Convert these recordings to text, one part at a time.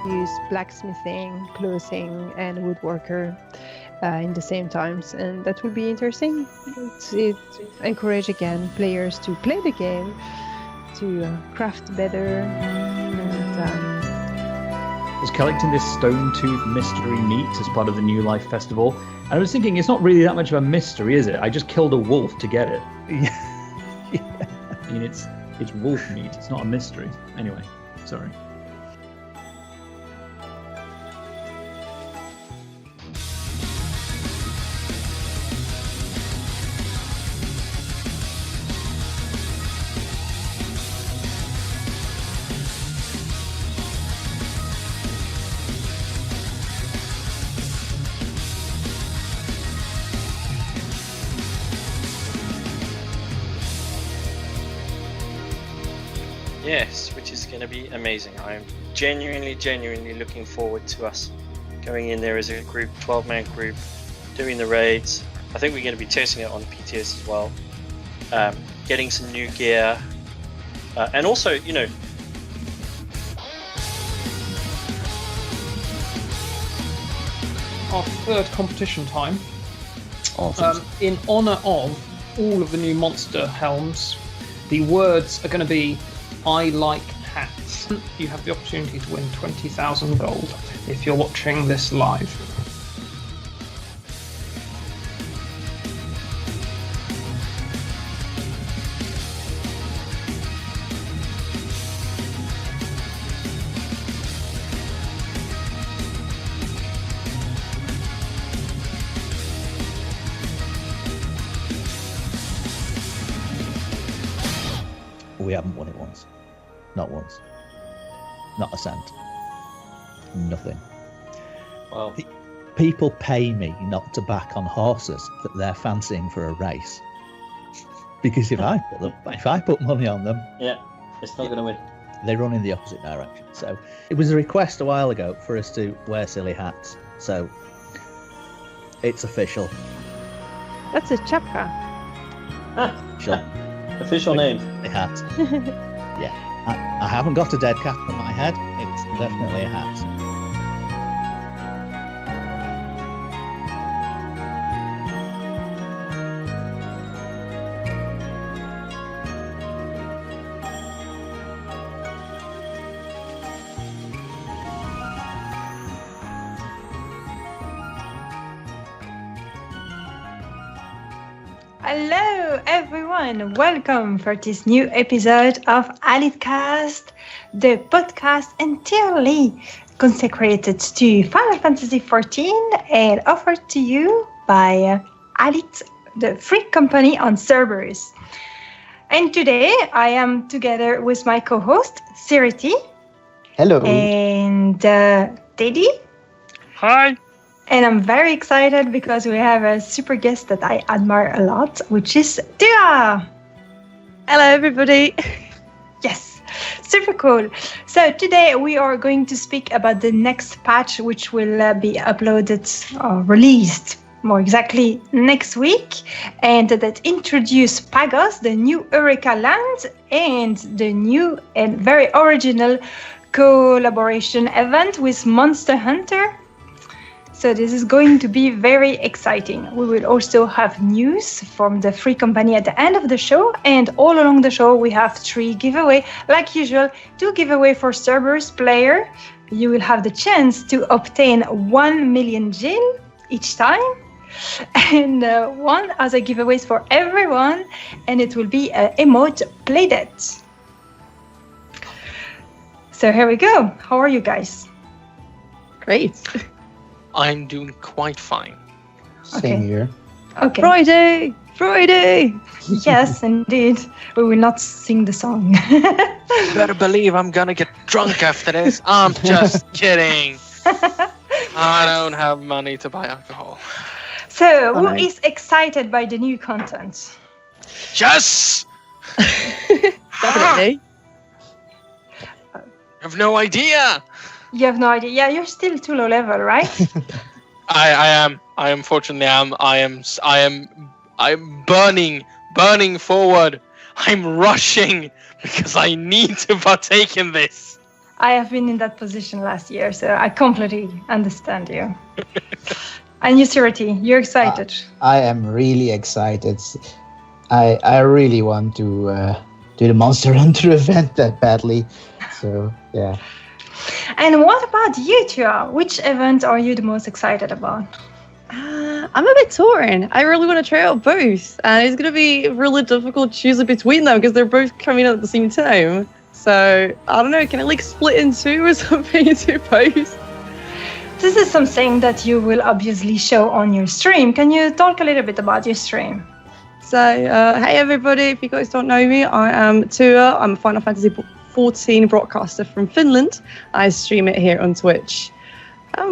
use blacksmithing, clothing, and woodworker in the same times, and that will be interesting. It encourage again players to play the game, to craft better, and I was collecting this stone-tooth mystery meat as part of the New Life Festival, and I was thinking it's not really that much of a mystery, is it? I just killed a wolf to get it. Yeah. I mean, it's wolf meat. It's not a mystery. Anyway, sorry. Yes, which is going to be amazing. I'm genuinely looking forward to us going in there as a group, 12-man group, doing the raids. I think we're going to be testing it on PTS as well, getting some new gear, and also, you know, our third competition time. Awesome. In honour of all of the new monster helms, the words are going to be "I like hats." You have the opportunity to win 20,000 gold if you're watching this live. We haven't won it once. Not once. Not a cent. Nothing. well, People pay me not to back on horses that they're fancying for a race. Because if I put money on them, yeah, it's not going to win. they run in the opposite direction. So it was a request a while ago for us to wear silly hats. So it's official. that's a chapka. Official. Official name. A hat. Yeah. I haven't got a dead cat on my head. It's definitely a hat. Hello everyone, welcome for this new episode of Alith-Cast, the podcast entirely consecrated to Final Fantasy XIV and offered to you by Alith, the free company on Cerberus. And today I am together with my co-host Cyretti. Hello. And Teddy. Hi. And I'm very excited because we have a super guest that I admire a lot, which is Tia. Hello, everybody. Yes, super cool. So today we are going to speak about the next patch, which will be uploaded or released more exactly next week, and that introduce Pagos, the new Eureka land, and the new and very original collaboration event with Monster Hunter. So this is going to be very exciting. We will also have news from the free company at the end of the show, and all along the show we have 3 giveaway. Like usual, 2 giveaway for Cerberus player. You will have the chance to obtain 1 million gil each time, and 1 other giveaways for everyone, and it will be a emote playdet. So here we go. How are you guys? Great. I'm doing quite fine. Same here. Okay. Friday. Yes, indeed. We will not sing the song. You better believe I'm gonna get drunk after this. I'm just kidding. I don't have money to buy alcohol. So, who is excited by the new content? Yes! Definitely. I have no idea. You have no idea. Yeah, you're still too low level, right? I am. I unfortunately am. I am burning forward. I'm rushing because I need to partake in this. I have been in that position last year, so I completely understand you. And you, Cyretti, you're excited. I am really excited. I really want to do the Monster Hunter event that badly. So, yeah. And what about you, Tua? Which event are you the most excited about? I'm a bit torn. I really want to try out both, and it's going to be really difficult choosing between them because they're both coming out at the same time. So, I don't know, can I like split in two or something and do both? This is something that you will obviously show on your stream. Can you talk a little bit about your stream? So, hey everybody, if you guys don't know me, I am Tua. I'm a Final Fantasy XIV broadcaster from Finland. I stream it here on Twitch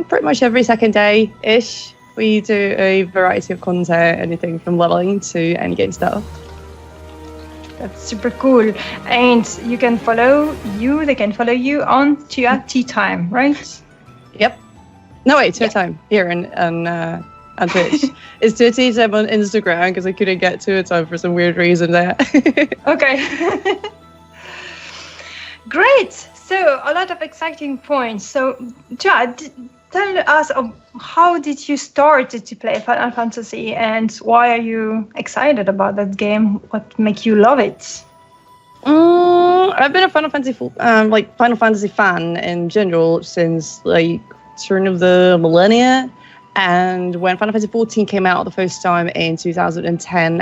pretty much every second day-ish. We do a variety of content, anything from leveling to endgame stuff. That's super cool. And they can follow you on Tua Tea Time, right? Yep. No, wait, Tua Time here on Twitch. It's Tua Tea Time on Instagram because I couldn't get Tua Time for some weird reason there. Okay. Great. So a lot of exciting points. So, Tua, tell us how did you start to play Final Fantasy and why are you excited about that game? What makes you love it? I've been a Final Fantasy fan in general since like turn of the millennia, and when Final Fantasy XIV came out the first time in 2010,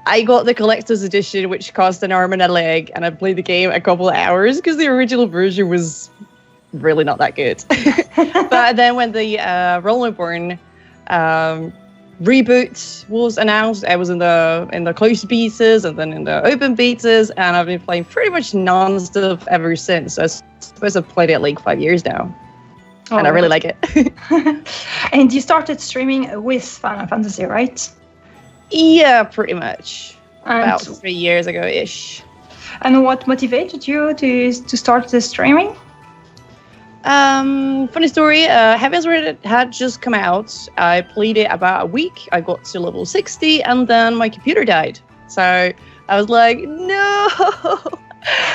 I got the collector's edition, which cost an arm and a leg, and I played the game a couple of hours because the original version was really not that good. But then when the Realm Reborn reboot was announced, I was in the closed betas and then in the open betas, and I've been playing pretty much non-stop ever since. So I suppose I've played it like 5 years now. And I really like it. And you started streaming with Final Fantasy, right? Yeah, pretty much. And about 3 years ago-ish. And what motivated you to start the streaming? Funny story, Heaven's Word had just come out. I played it about a week. I got to level 60 and then my computer died. So I was like, no!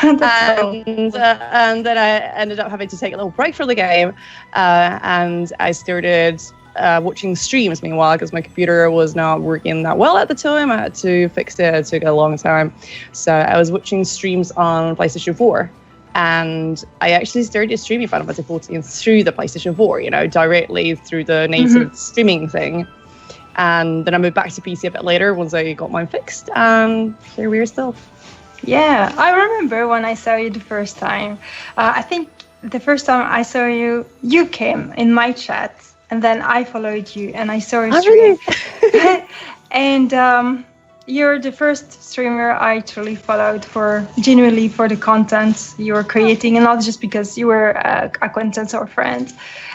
And then I ended up having to take a little break from the game. And I started watching streams meanwhile because my computer was not working that well at the time. I had to fix it. It took a long time. So I was watching streams on PlayStation 4. And I actually started streaming Final Fantasy XIV through the PlayStation 4, directly through the native streaming thing. And then I moved back to PC a bit later once I got mine fixed. And here we are still. Yeah, I remember when I saw you the first time. I think the first time I saw you, you came in my chat. And then I followed you and I saw your stream. Really? And you're the first streamer I truly followed genuinely for the content you were creating, and not just because you were acquaintance or friend.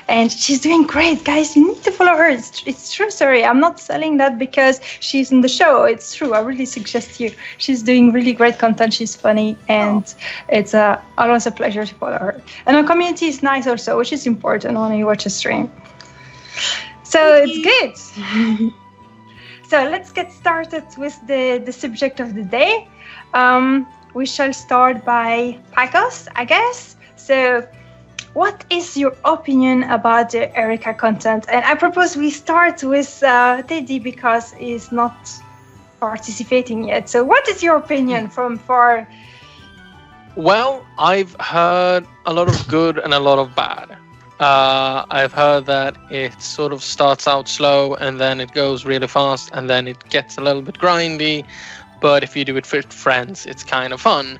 And she's doing great, guys. You need to follow her. It's true. Sorry, I'm not selling that because she's in the show. It's true. I really suggest you. She's doing really great content. She's funny, and it's always a pleasure to follow her. And our community is nice also, which is important when you watch a stream. So it's good. So let's get started with the subject of the day. We shall start by Pagos, I guess. So what is your opinion about the Eureka content? And I propose we start with Teddy because he's not participating yet. So what is your opinion from far? Well, I've heard a lot of good and a lot of bad. I've heard that it sort of starts out slow and then it goes really fast and then it gets a little bit grindy. But if you do it with friends, it's kind of fun.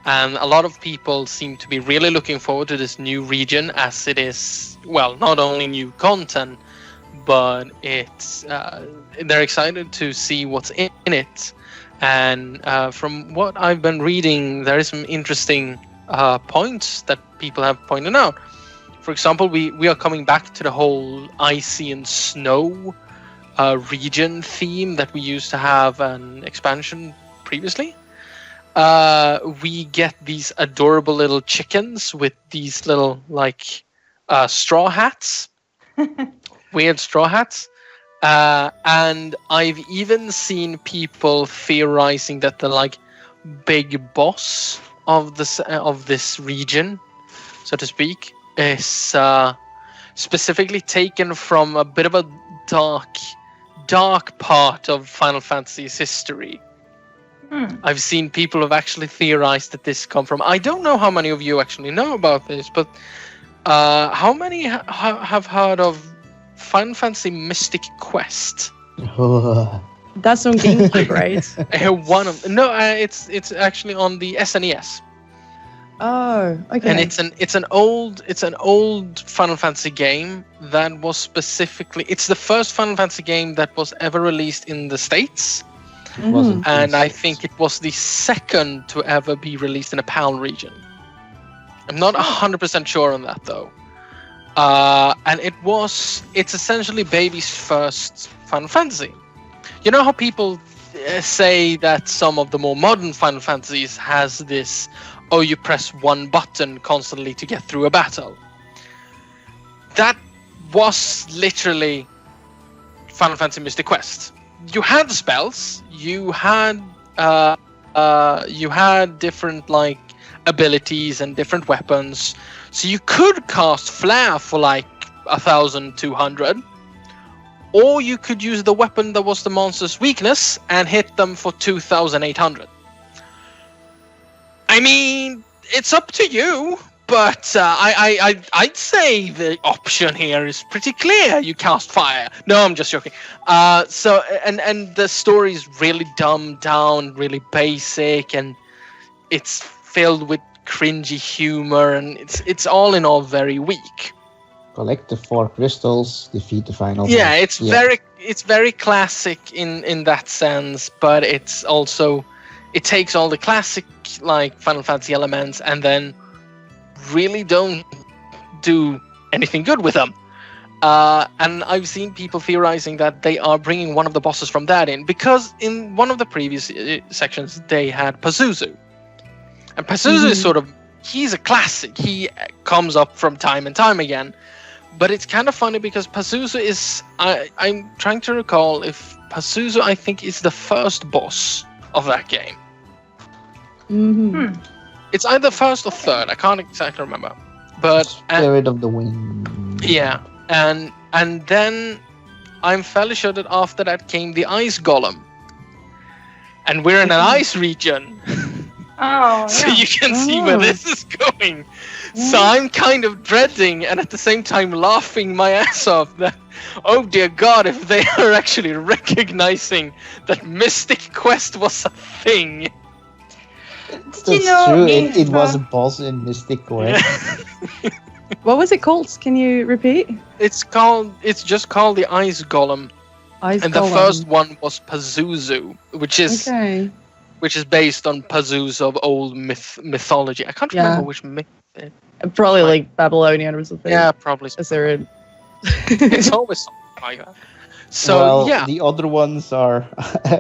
And a lot of people seem to be really looking forward to this new region as it is, well, not only new content, but it's they're excited to see what's in it. And from what I've been reading, there is some interesting points that people have pointed out. For example, we are coming back to the whole icy and snow region theme that we used to have an expansion previously. We get these adorable little chickens with these little straw hats, weird straw hats. And I've even seen people theorizing that the big boss of this region, so to speak, is specifically taken from a bit of a dark part of Final Fantasy's history. I've seen people have actually theorized that this come from. I don't know how many of you actually know about this, but how many have heard of Final Fantasy Mystic Quest? That's on GameCube, right? It's actually on the SNES. Oh, okay. And it's an old Final Fantasy game that was specifically. It's the first Final Fantasy game that was ever released in the States. And I think it was the second to ever be released in a PAL region. I'm not 100% sure on that though. And it's essentially baby's first Final Fantasy. You know how people say that some of the more modern Final Fantasies has this, you press one button constantly to get through a battle. That was literally Final Fantasy Mystic Quest. You had the spells, you had different like abilities and different weapons, so you could cast Flare for like 1,200, or you could use the weapon that was the monster's weakness and hit them for 2,800. I mean, it's up to you, but I'd say the option here is pretty clear. You cast fire. No, I'm just joking. So the story is really dumbed down, really basic, and it's filled with cringy humor, and it's all in all very weak. Collect the 4 crystals, defeat the final boss. Yeah, it's very classic in that sense, but it's also it takes all the classic like Final Fantasy elements and then really don't do anything good with them. And I've seen people theorizing that they are bringing one of the bosses from that in, because in one of the previous sections they had Pazuzu. And Pazuzu is sort of, he's a classic. He comes up from time and time again. But it's kind of funny because Pazuzu is, I'm trying to recall if Pazuzu, I think, is the first boss of that game. It's either first or third. I can't exactly remember. But Spirit of the Wind. Yeah, and then I'm fairly sure that after that came the Ice Golem, and we're in an ice region. So you can see where this is going. So I'm kind of dreading and at the same time laughing my ass off that, oh dear God, if they are actually recognizing that Mystic Quest was a thing. That's true. It was a boss in Mystic Quest. What was it called? Can you repeat? It's just called the Ice Golem. The first one was Pazuzu, which is based on Pazuzu of old mythology. I can't remember which myth. Probably like Babylonian or something. Yeah, probably. Assyrian. It's always something like that. So the other ones are.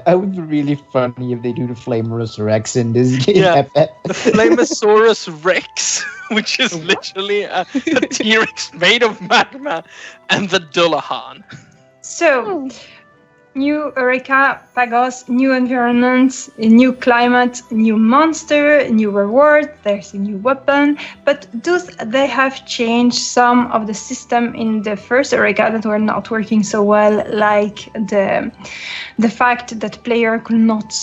I would be really funny if they do the Flamerus Rex in this game. Yeah, the Flamosaurus Rex, which is literally a T-Rex made of magma, and the Dullahan. So, new Eureka, Pagos, new environment, a new climate, new monster, new reward, there's a new weapon. But they have changed some of the system in the first Eureka that were not working so well, like the fact that player could not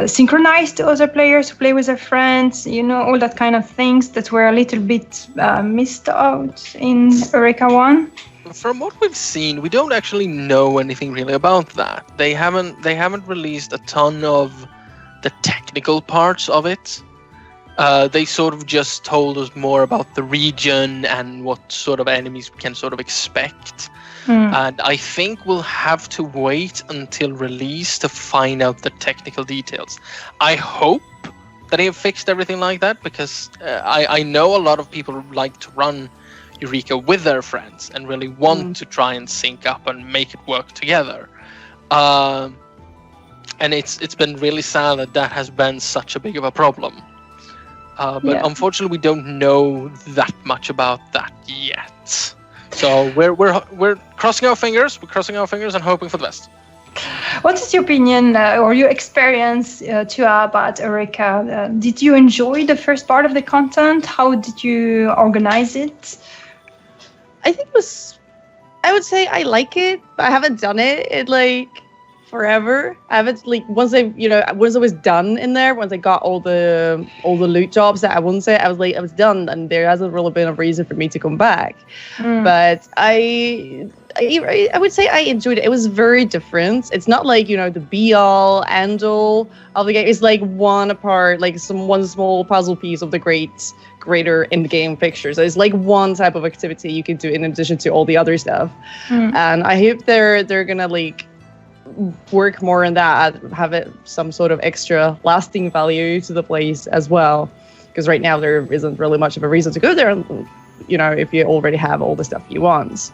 synchronize to other players who play with their friends, all that kind of things that were a little bit missed out in Eureka 1. From what we've seen, we don't actually know anything really about that. They haven't released a ton of the technical parts of it. They sort of just told us more about the region and what sort of enemies we can sort of expect. And I think we'll have to wait until release to find out the technical details. I hope that they have fixed everything like that, because I know a lot of people like to run Eureka with their friends and really want to try and sync up and make it work together. And it's been really sad that has been such a big of a problem. But unfortunately, we don't know that much about that yet. So we're crossing our fingers. We're crossing our fingers and hoping for the best. What is your opinion or your experience, Tua, about Eureka? Did you enjoy the first part of the content? How did you organize it? I think I would say I like it, but I haven't done it in like forever. I haven't once I was done in there, once I got all the loot jobs that I wouldn't say I was done, and there hasn't really been a reason for me to come back. But I would say I enjoyed it. It was very different. It's not like, the be all end all of the game. It's like one part, like one small puzzle piece of the greater in-game picture. So it's like one type of activity you can do in addition to all the other stuff. And I hope they're gonna work more on that, have it some sort of extra lasting value to the place as well. Because right now there isn't really much of a reason to go there, if you already have all the stuff you want.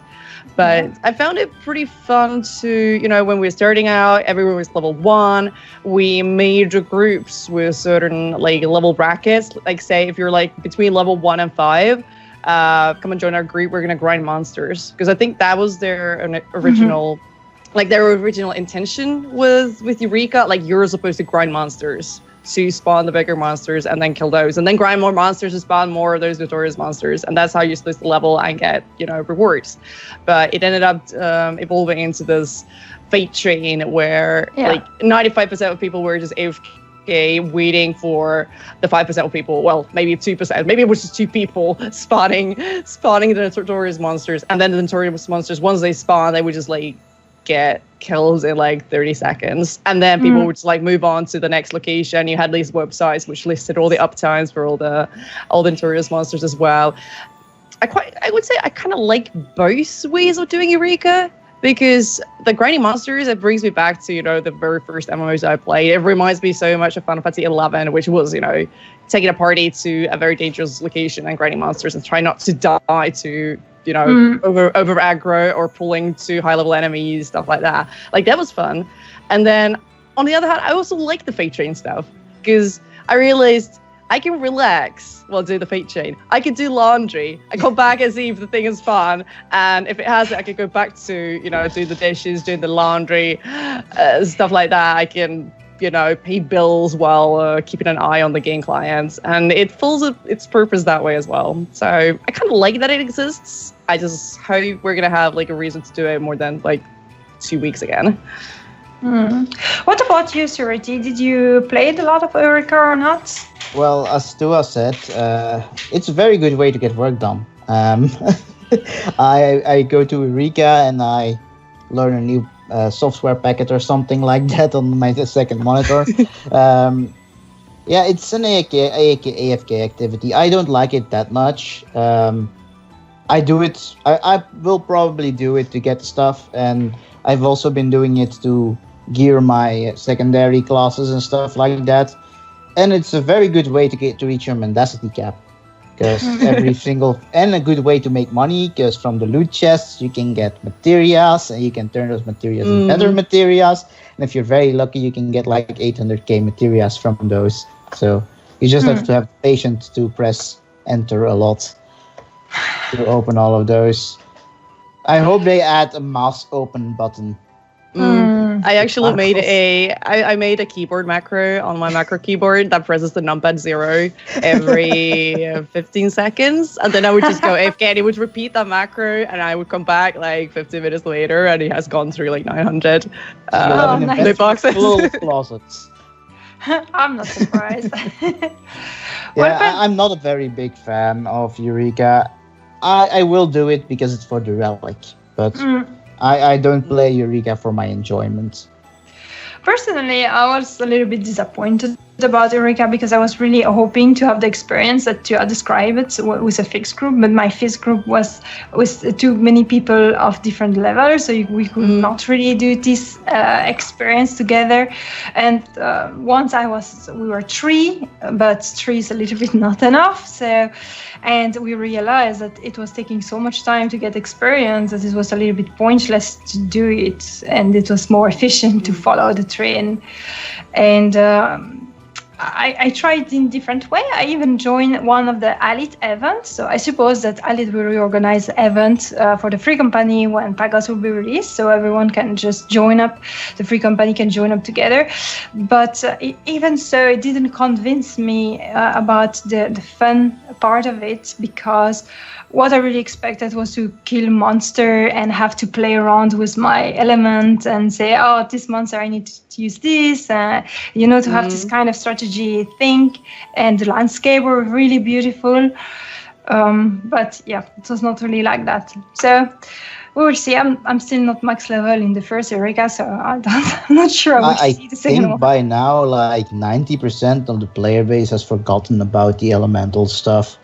But I found it pretty fun to, when we were starting out, everyone was level 1. We made groups with certain level brackets. Like say if you're between level 1 and 5, come and join our group. We're gonna grind monsters, because I think that was their original, their original intention with Eureka. You're supposed to grind monsters to spawn the bigger monsters and then kill those, and then grind more monsters to spawn more of those notorious monsters, and that's how you're supposed to level and get rewards. But it ended up evolving into this fate train where 95% of people were just AFK waiting for the 5% of people, well, maybe 2%, maybe it was just 2 people spawning the notorious monsters, and then the notorious monsters, once they spawn, they would just get kills in 30 seconds, and then people would just move on to the next location. You had these websites which listed all the uptimes for all the notorious monsters as well. I would say I kind of like both ways of doing Eureka, because the grinding monsters, it brings me back to the very first MMOs I played. It reminds me so much of Final Fantasy XI, which was taking a party to a very dangerous location and grinding monsters and try not to die to over aggro or pulling to high level enemies, stuff like that. That was fun. And then on the other hand, I also like the fate train stuff, because I realized I can relax while doing the fate chain. I can do laundry. I come back and see if the thing is fun, and if it has it, I can go back to do the dishes, doing the laundry, stuff like that. I can pay bills while keeping an eye on the game clients, and it fulfills its purpose that way as well. So I kind of like that it exists. I just hope we're gonna have a reason to do it more than 2 weeks again. What about you, Cyretti? Did you play a lot of Eureka or not? Well, as Tua said, it's a very good way to get work done. I go to Eureka and I learn a new software packet or something like that on my second monitor. It's an AFK activity. I don't like it that much. I do it. I will probably do it to get stuff, and I've also been doing it to gear my secondary classes and stuff like that. And it's a very good way to reach your mendacity cap, because and a good way to make money, because from the loot chests you can get materials, and you can turn those materials into better materials. And if you're very lucky, you can get 800k materials from those. So you just have to have patience to press enter a lot to open all of those. I hope they add a mouse open button. I actually made I made a keyboard macro on my macro keyboard that presses the numpad 0 every 15 seconds, and then I would just go AFK and it would repeat that macro, and I would come back 15 minutes later and it has gone through 900 loot boxes. Little closets. I'm not surprised. I'm not a very big fan of Eureka. I will do it because it's for the relic, but I don't play Eureka for my enjoyment. Personally, I was a little bit disappointed about Eureka, because I was really hoping to have the experience that you described it with a fixed group, but my fixed group was with too many people of different levels, so we could not really do this experience together. And once we were 3, but 3 is a little bit not enough. So, and we realized that it was taking so much time to get experience that it was a little bit pointless to do it, and it was more efficient to follow the train. And I tried in different way. I even joined one of the Alith events. So I suppose that Alith will reorganize the event for the free company when Pagos will be released. So everyone can just join up. The free company can join up together. But even so, it didn't convince me about the fun part of it, because what I really expected was to kill monster and have to play around with my element and say, oh, this monster, I need to use this, to have this kind of strategy thing. And the landscape were really beautiful. But yeah, it was not really like that. So we will see. I'm still not max level in the first Eureka, so I'm not sure I will see the second one. I think by now, like 90% of the player base has forgotten about the elemental stuff.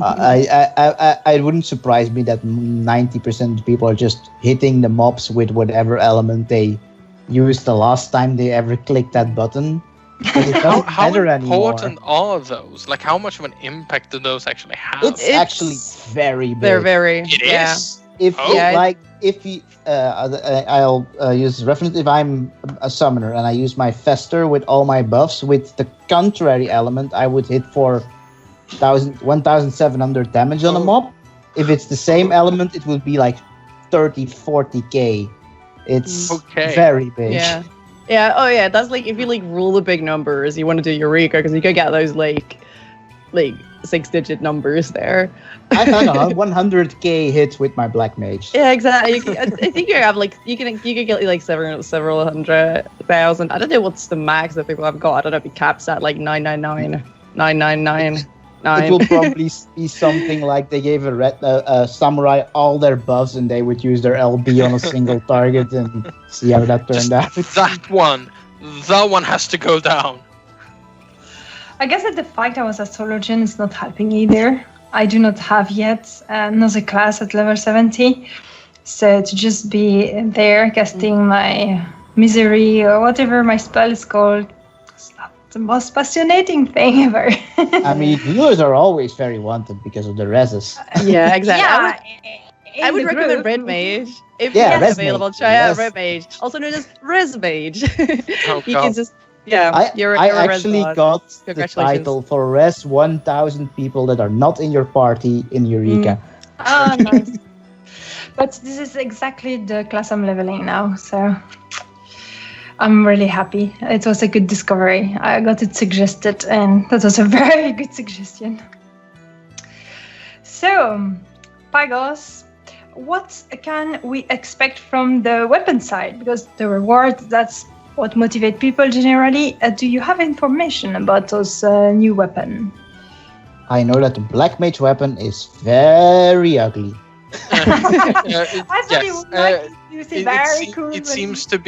I wouldn't surprise me that 90% of people are just hitting the mobs with whatever element they used the last time they ever clicked that button. But it doesn't matter anymore. How important are those? Like, how much of an impact do those actually have? It's actually very big. They're very. It yeah. is? I'll use reference. If I'm a summoner and I use my Fester with all my buffs, with the contrary element, I would hit for 1,700 damage on a mob. If it's the same element, it would be like 30-40k. It's very big. Yeah. Yeah. Oh yeah. That's like if you like rule the big numbers, you want to do Eureka because you could get those like 6-digit numbers there. I've had 100k hits with my Black Mage. Yeah, exactly. I think you have like you can get like several 100,000. I don't know what's the max that people have got. I don't know if it caps at like 999. It will probably be something like they gave a samurai all their buffs and they would use their LB on a single target and see how that turned out. That one has to go down. I guess that the fact I was astrologian is not helping either. I do not have yet another class at level 70. So to just be there casting my misery or whatever my spell is called, it's not the most fascinating thing ever. I mean, healers are always very wanted because of the reses. Yeah, exactly. Yeah, I would recommend Red Mage. If Res available, Mage, try yes. out Red Mage, also known as Res Mage. Oh, You God. can just you're I a Res actually god. got the Congratulations. title for res 1,000 people that are not in your party in Eureka. Oh, nice. But this is exactly the class I'm leveling now, so I'm really happy. It was a good discovery. I got it suggested, and that was a very good suggestion. So, Pagos, what can we expect from the weapon side? Because the reward, that's what motivates people generally. Do you have information about those new weapons? I know that the Black Mage weapon is very ugly. I thought you would like to use it very cool. It seems to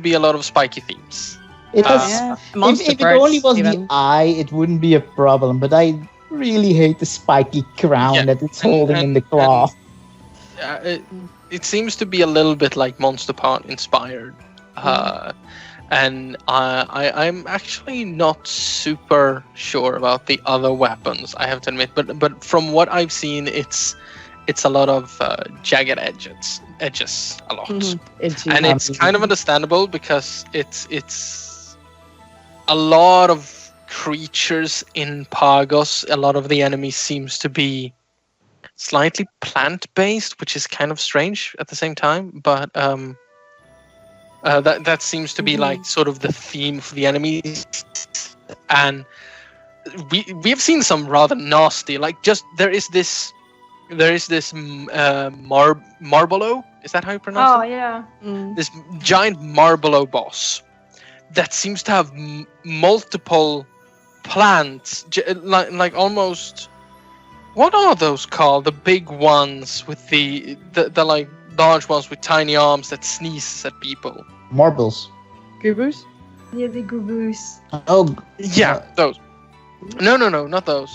be a lot of spiky themes. It has, Yeah. if it only was the eye, it wouldn't be a problem. But I really hate the spiky crown that it's holding in the claw. It seems to be a little bit like Monster Part inspired. And I'm actually not super sure about the other weapons, I have to admit. But from what I've seen, it's a lot of jagged edges a lot, and it's kind of understandable because it's a lot of creatures in Pagos. A lot of the enemies seems to be slightly plant-based, which is kind of strange at the same time, but that seems to be like sort of the theme for the enemies. And we have seen some rather nasty, like just there is this Marbolo, is that how you pronounce it? Yeah. This giant Marbolo boss that seems to have multiple plants, like almost, what are those called? The big ones with the like large ones with tiny arms that sneezes at people. Marbles. Goobers? Yeah, the goobers. Oh, Yeah, those. No, not those.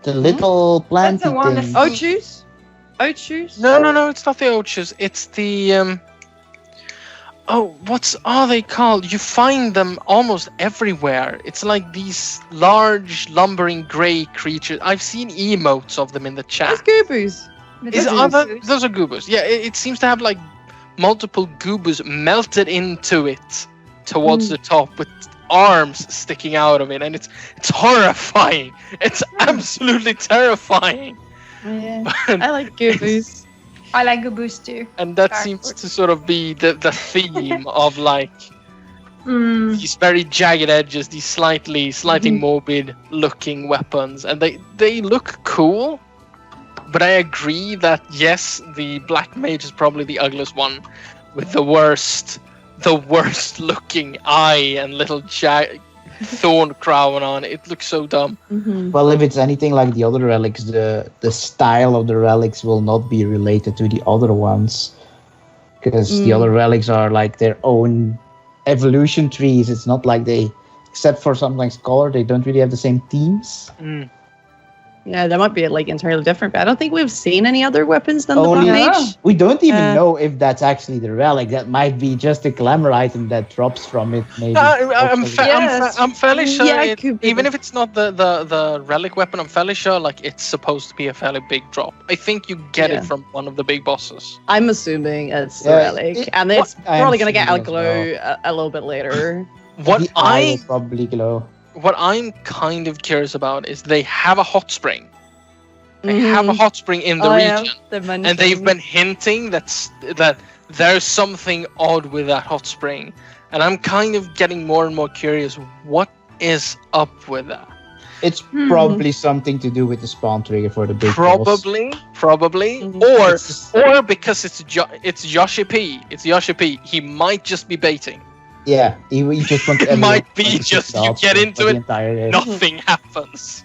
the little planty That's the one thing. that- Oatshoes? No, it's not the Ochus. It's the what are they called? You find them almost everywhere. It's like these large, lumbering grey creatures. I've seen emotes of them in the chat. That's Goobers. Those are goobers. Yeah, it seems to have like multiple goobers melted into it towards the top with arms sticking out of it, and it's horrifying. It's absolutely terrifying. Yeah. But- I like Goobus. I like Goobus too. And that Dark seems Force. to sort of be the theme of like Mm. these very jagged edges, these slightly morbid looking weapons, and they look cool. But I agree that yes, the Black Mage is probably the ugliest one, with the worst looking eye and little thorn crown on it. It looks so dumb. Mm-hmm. Well, if it's anything like the other relics, the style of the relics will not be related to the other ones, because the other relics are like their own evolution trees. It's not like they, except for something like Scholar, they don't really have the same themes. Yeah, that might be like entirely different, but I don't think we've seen any other weapons than the Only- Black Yeah. Mage. We don't even know if that's actually the relic. That might be just a glamour item that drops from it. Maybe. I'm fairly sure, Yeah, it could be even the- if it's not the relic weapon, I'm fairly sure like it's supposed to be a fairly big drop. I think you get Yeah. it from one of the big bosses. I'm assuming it's the Yeah, relic, and it's I am probably gonna get assuming as Alglow a little bit later. What the eye will probably glow. what I'm kind of curious about is they have a hot spring. They have a Mhm. hot spring in the Oh, yeah, region, they've and they've mentioned- been hinting that there's something odd with that hot spring, and I'm kind of getting more and more curious. What is up with that? It's probably something to do with the spawn trigger for the big boss. Probably, Mhm. or because it's Yoshi P. It's Yoshi P. He might just be baiting. Yeah, he just wants. It might be everyone to just sit you up get for into the it, entire day. Nothing happens.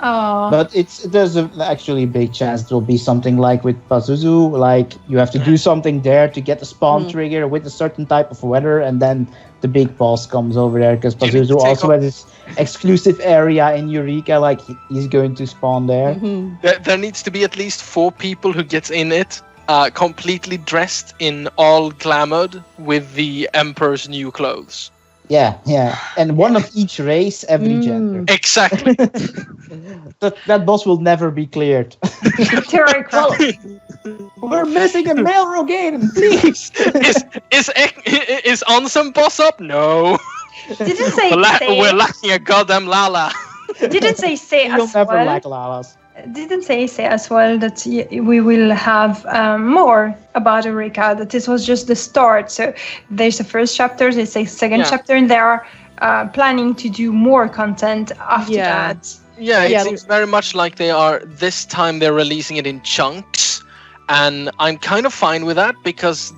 Oh. But there's actually a big chance it will be something like with Pazuzu, like you have to do something there to get the spawn trigger with a certain type of weather, and then the big boss comes over there, because You need to Pazuzu take also has this exclusive area in Eureka, like he's going to spawn there. Mhm. There needs to be at least 4 people who gets in it, completely dressed in all glamored with the Emperor's new clothes. Yeah, and one of each race, every gender. Exactly. That boss will never be cleared. Theoretical. We're missing a male Rogaine, please. is Ansem boss up? No. Didn't say We're lacking a goddamn Lala. Didn't say You'll as never well. like Lalas. Didn't say as well that we will have more about Eureka, that this was just the start. So there's the first chapter, there's a second chapter, and they are planning to do more content after that. Yeah, it Yeah. seems very much like they are. This time they're releasing it in chunks, and I'm kind of fine with that, because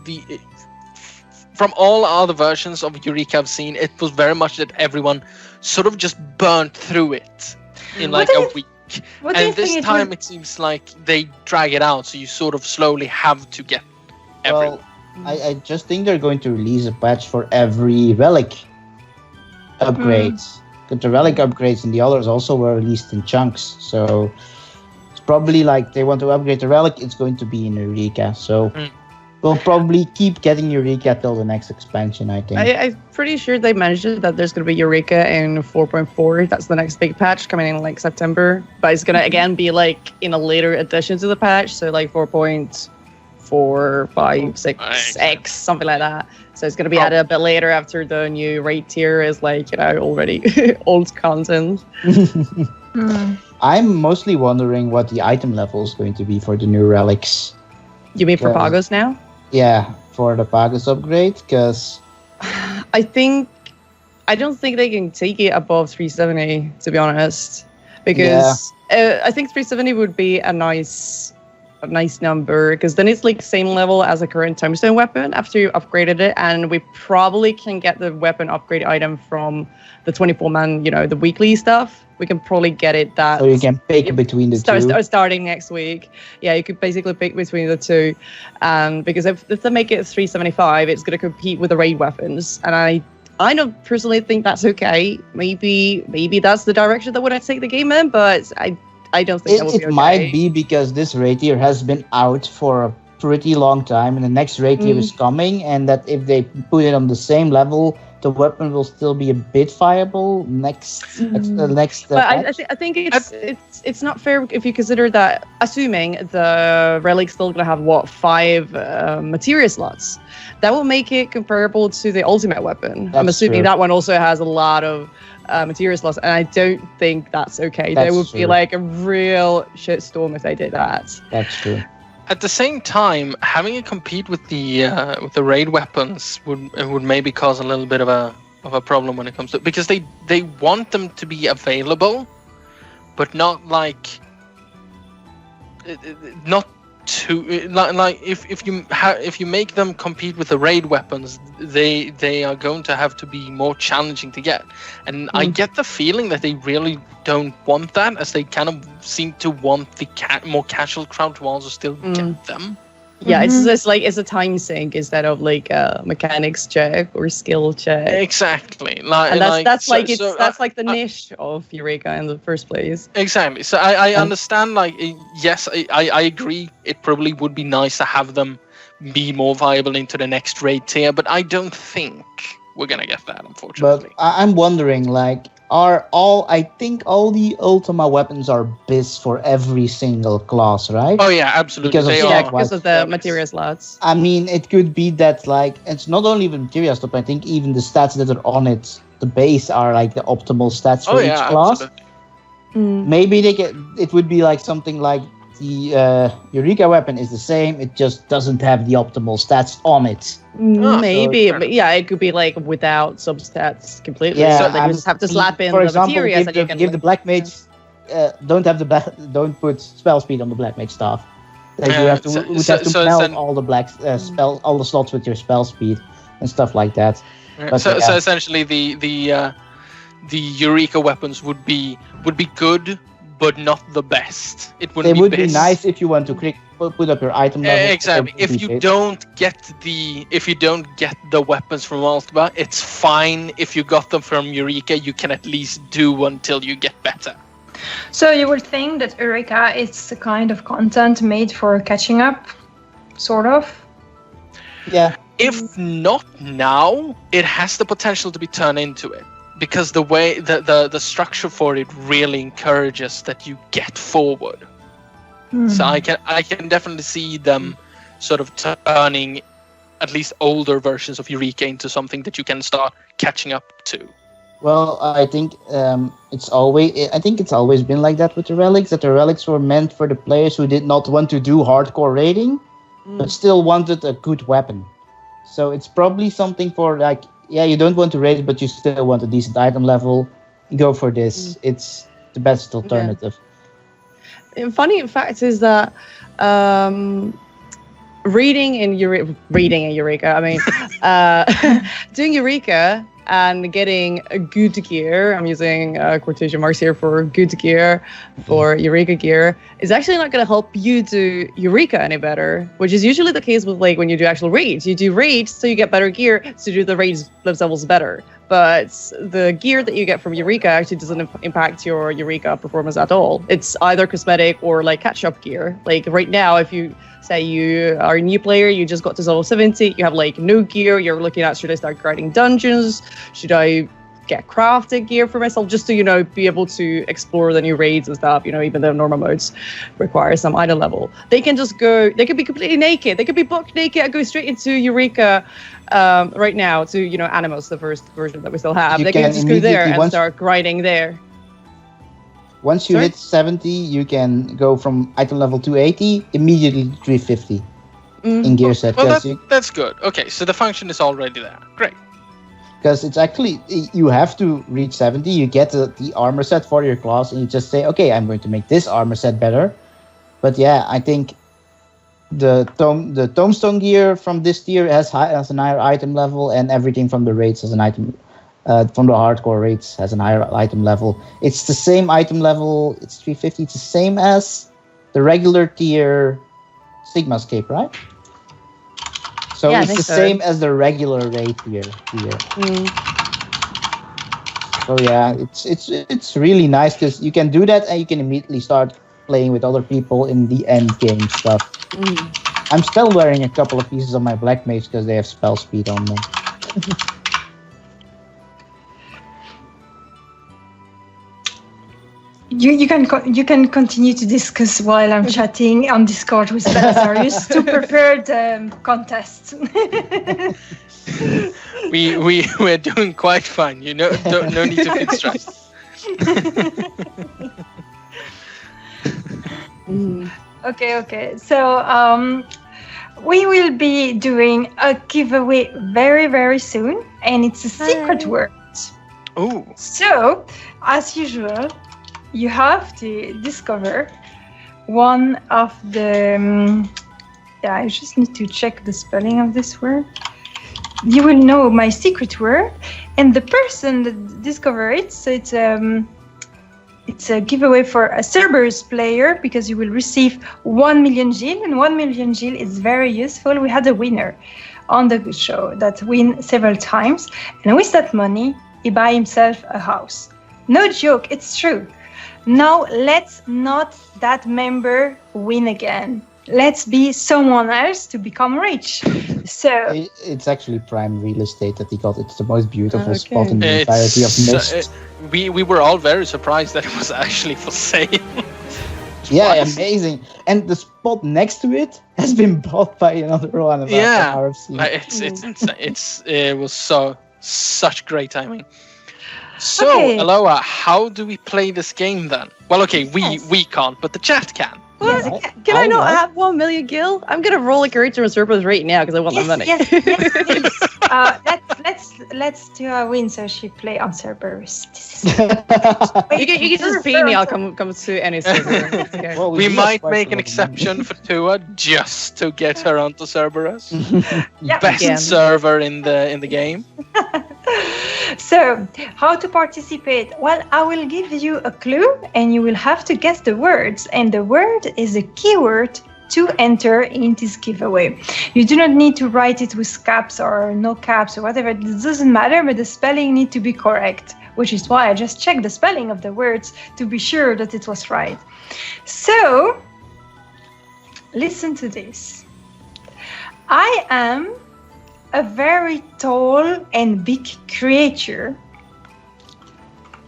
from all other versions of Eureka I've seen, it was very much that everyone sort of just burnt through it in like a week. What do you And this think time it seems like they drag it out, so you sort of slowly have to get everyone. Well, I just think they're going to release a patch for every relic upgrades. Because the relic upgrades and the others also were released in chunks. So it's probably like they want to upgrade the relic, it's going to be in Eureka. So we'll probably keep getting Eureka till the next expansion, I think. I'm pretty sure they mentioned that there's going to be Eureka in 4.4. That's the next big patch coming in like September. But it's going to again be like in a later addition to the patch. So like 4.4, 5, 6, X, something like that. So it's going to be added a bit later after the new raid tier is like, already old content. I'm mostly wondering what the item level is going to be for the new relics. You mean for Yeah. Pagos now? Yeah, for the Pagos upgrade, because I don't think they can take it above 370, to be honest, because I think 370 would be a nice number, because then it's like same level as a current tombstone weapon after you upgraded it, and we probably can get the weapon upgrade item from the 24-man, the weekly stuff. We can probably get it that. so you can pick between the two. Starting next week. Yeah, you could basically pick between the two. Because if they make it 375, it's going to compete with the raid weapons. And I don't personally think that's okay. Maybe that's the direction that would take the game in, but I don't think that would be It okay. might be because this raid tier has been out for a pretty long time, and the next raid tier is coming, and that if they put it on the same level the weapon will still be a bit viable next. Next. But I think it's not fair if you consider that, assuming the relic's still gonna have 5 materia slots, that will make it comparable to the ultimate weapon. I'm assuming that one also has a lot of materia slots, and I don't think that's okay. There would be like a real shitstorm if they did that. That's true. At the same time, having it compete with the raid weapons would maybe cause a little bit of a problem when it comes to, because they want them to be available, but not like not too like if you make them compete with the raid weapons, they are going to have to be more challenging to get, and I get the feeling that they really don't want that, as they kind of seem to want the more casual crowd to also still get them. Yeah, it's just like it's a time sink instead of like a mechanics check or skill check. Exactly, and that's like the niche of Eureka in the first place. Exactly. So I understand. Like, yes, I agree. It probably would be nice to have them be more viable into the next raid tier, but I don't think we're gonna get that, unfortunately. But I'm wondering, like, I think all the Ultima weapons are BIS for every single class, right? Oh yeah, absolutely. Because of the materia slots. I mean, it could be that, like, it's not only the materia slot, but I think even the stats that are on it, the base, are like the optimal stats for each class. Maybe it would be like something like the Eureka weapon is the same, it just doesn't have the optimal stats on it. Maybe, but yeah, it could be like without substats completely. Yeah, so they just have to slap in for the example, materia. give the black mage don't put spell speed on the black mage staff. You have to melt all the all the slots with your spell speed and stuff like that. But, so essentially, the Eureka weapons would be good, but not the best. It wouldn't. They would be best. nice if you want to put up your item level. Exactly. If you don't get the weapons from Ultima, it's fine. If you got them from Eureka, you can at least do until you get better. So you would think that Eureka is the kind of content made for catching up, sort of? Yeah. If not now, it has the potential to be turned into it. Because the way the structure for it really encourages that you get forward, so I can definitely see them sort of turning at least older versions of Eureka into something that you can start catching up to. Well, I think it's always been like that with the relics. That the relics were meant for the players who did not want to do hardcore raiding, but still wanted a good weapon. So it's probably something for like. Yeah, you don't want to raid it, but you still want a decent item level. Go for this. It's the best alternative. And funny fact is that reading in Eureka, I mean, doing Eureka and getting a good gear, I'm using quotation marks here for good gear, for Eureka gear, is actually not going to help you do Eureka any better, which is usually the case with like when you do actual raids. You do raids so you get better gear to do the raids themselves better. But the gear that you get from Eureka actually doesn't impact your Eureka performance at all. It's either cosmetic or like catch-up gear. Like right now, if you say you are a new player, you just got to level 70, you have like no gear, you're looking at, should I start grinding dungeons? Should I get crafted gear for myself just to, be able to explore the new raids and stuff, even though normal modes require some item level. They can just go, they could be completely naked, they could be buck naked and go straight into Eureka right now to, Animus, the first version that we still have. They can just go there and start grinding there. Once you hit 70, you can go from item level 280 immediately to 350 in gear set. Well, that's good. Okay, so the function is already there. Great. Because it's actually, you have to reach 70, you get the armor set for your class, and you just say, okay, I'm going to make this armor set better. But yeah, I think the tombstone gear from this tier has an higher item level, and everything from the raids has an item from the hardcore raids has an higher item level. It's the same item level, it's 350, it's the same as the regular tier Sigma's Cape, right? So yeah, it's the same as the regular raid tier here. So yeah, it's really nice because you can do that and you can immediately start playing with other people in the end game stuff. I'm still wearing a couple of pieces of my black mage because they have spell speed on them. You can continue to discuss while I'm chatting on Discord with Belazarus to prepare the contest. We're doing quite fine. You know, no need to feel stressed. Okay. So we will be doing a giveaway very, very soon, and it's a secret word. Oh. So, as usual, you have to discover one of the. I just need to check the spelling of this word. You will know my secret word, and the person that discovers it. So it's a giveaway for a Cerberus player because you will receive 1 million gil, and 1 million gil is very useful. We had a winner on the show that win several times, and with that money, he buy himself a house. No joke, it's true. Now let's not that member win again. Let's be someone else to become rich. So it's actually prime real estate that he got. It's the most beautiful spot in the entirety of Mist. We were all very surprised that it was actually for sale. Yeah, amazing. And the spot next to it has been bought by another one of our RFC. It's insane. It was such great timing. So, Elloa, how do we play this game then? Well, okay, we can't, but the chat can. What? Can I not have 1 million gil? I'm gonna roll a character in Cerberus right now because I want my money. Yes. Let's do a win so she play on Cerberus. You can just pay me. I'll come to any server. Okay. Well, we might make an exception for Tua just to get her onto Cerberus. Best server in the game. So, how to participate? Well, I will give you a clue and you will have to guess the words. And the word is a keyword to enter in this giveaway. You do not need to write it with caps or no caps or whatever. It doesn't matter, but the spelling needs to be correct, which is why I just checked the spelling of the words to be sure that it was right. So, listen to this. I am a very tall and big creature.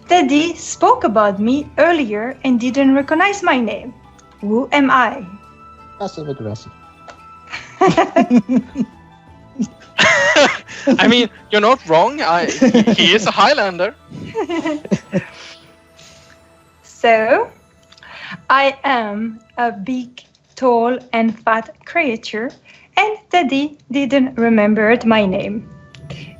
Teddy spoke about me earlier and didn't recognize my name. Who am I? Passive aggressive. I mean, you're not wrong. He is a Highlander. So, I am a big, tall, and fat creature, and Teddy didn't remember my name.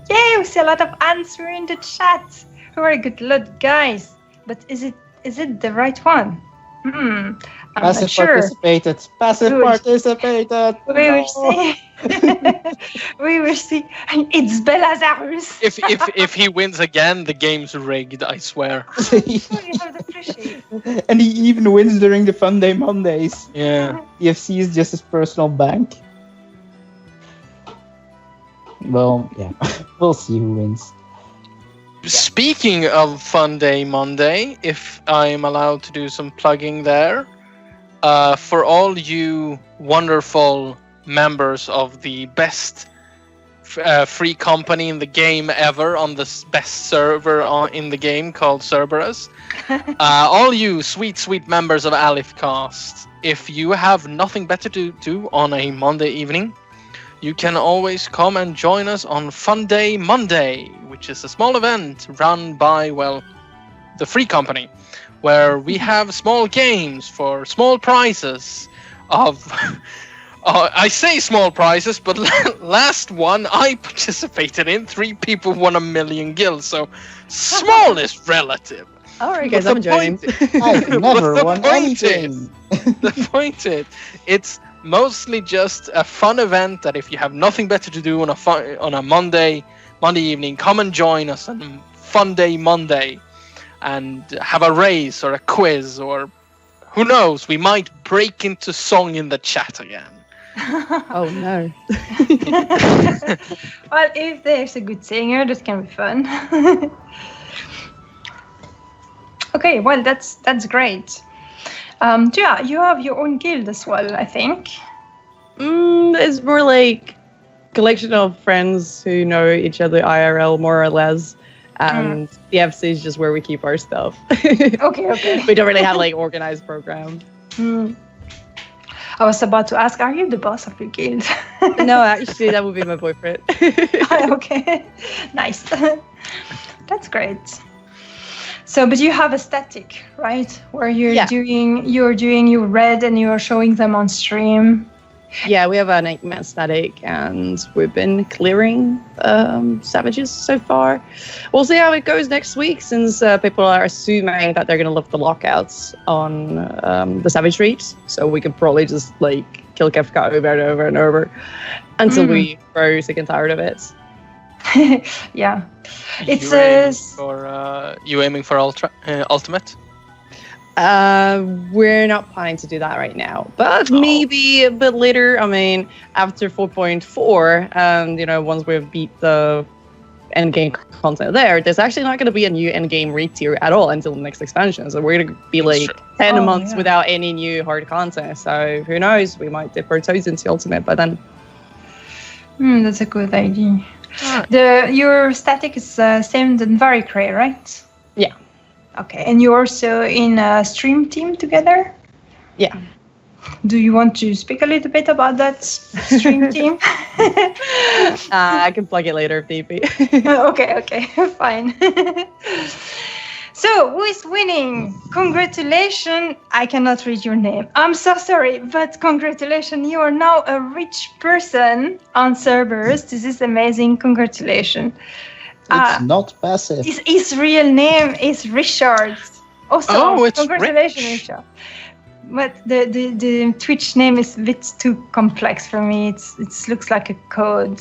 Yay, we see a lot of answers in the chat. Very good luck, guys. But is it the right one? I'm Passive not sure. participated. Passive Good. participated. We will see. We will see. It's Belazarus. If he wins again, the game's rigged. I swear. You have the appreciate. And he even wins during the Fun Day Mondays. Yeah. EFC is just his personal bank. Well, yeah. We'll see who wins. Speaking of Fun Day Monday, if I'm allowed to do some plugging there, for all you wonderful members of the best free company in the game ever on the best server in the game called Cerberus, all you sweet members of Alith-Cast, if you have nothing better to do on a Monday evening, you can always come and join us on Fun Day Monday, which is a small event run by, well, the free company, where we have small games for small prizes of... I say small prizes, but last one I participated in, 3 people won 1 million gil, so small is relative. All right, guys, I'm joining. I've never won anything. The point is, it's mostly just a fun event that if you have nothing better to do on a Monday evening, come and join us on Fun Day Monday and have a race or a quiz, or who knows, we might break into song in the chat again. Oh no. Well, if there's a good singer, that can be fun. Okay, well, that's great. Yeah, you have your own guild as well, I think. It's more like collection of friends who know each other IRL more or less, And the FC is just where we keep our stuff. Okay. We don't really have like organized program. I was about to ask, are you the boss of your guild? No, actually, that would be my boyfriend. Okay, nice. That's great. So, but you have a static, right? Where you're doing your red and you're showing them on stream. Yeah, we have an 8-man static, and we've been clearing savages so far. We'll see how it goes next week, since people are assuming that they're going to lift the lockouts on the savage reach. So we could probably just like kill Kefka over and over and over until we grow sick and tired of it. Yeah, it's you aiming for ultimate? We're not planning to do that right now, but maybe a bit later. I mean, after 4.4, once we've beat the endgame content there's actually not going to be a new endgame raid tier at all until the next expansion. So we're going to be like 10 months without any new hard content. So who knows? We might dip our toes into ultimate by then. That's a good idea. Your static is same than Varicray, right? Yeah. Okay, and you're also in a stream team together? Yeah. Do you want to speak a little bit about that stream team? I can plug it later if need be. Okay, fine. So, who is winning? Congratulations. I cannot read your name. I'm so sorry, but congratulations. You are now a rich person on servers. This is amazing. Congratulations. It's not passive. His real name is Richard. It's congratulations, Richard. But the Twitch name is a bit too complex for me. It looks like a code.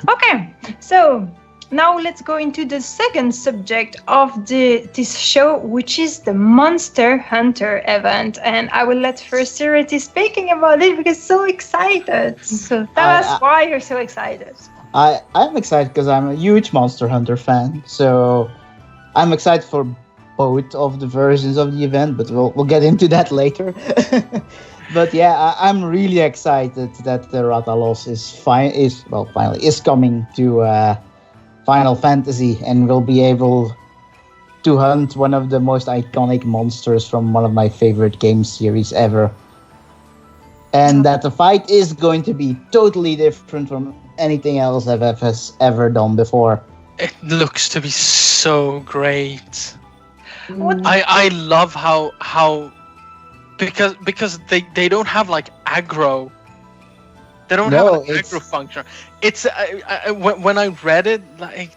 Okay, so now let's go into the second subject of this show, which is the Monster Hunter event. And I will let first Cyretti speaking about it because so excited. So tell us why you're so excited. I'm excited because I'm a huge Monster Hunter fan, so I'm excited for both of the versions of the event, but we'll get into that later. But yeah, I'm really excited that the Rathalos is coming to Final Fantasy, and we'll be able to hunt one of the most iconic monsters from one of my favorite game series ever. And that the fight is going to be totally different from anything else FF has ever done before. It looks to be so great. I love how because they don't have like aggro. They don't have an aggro function. It's when I read it, like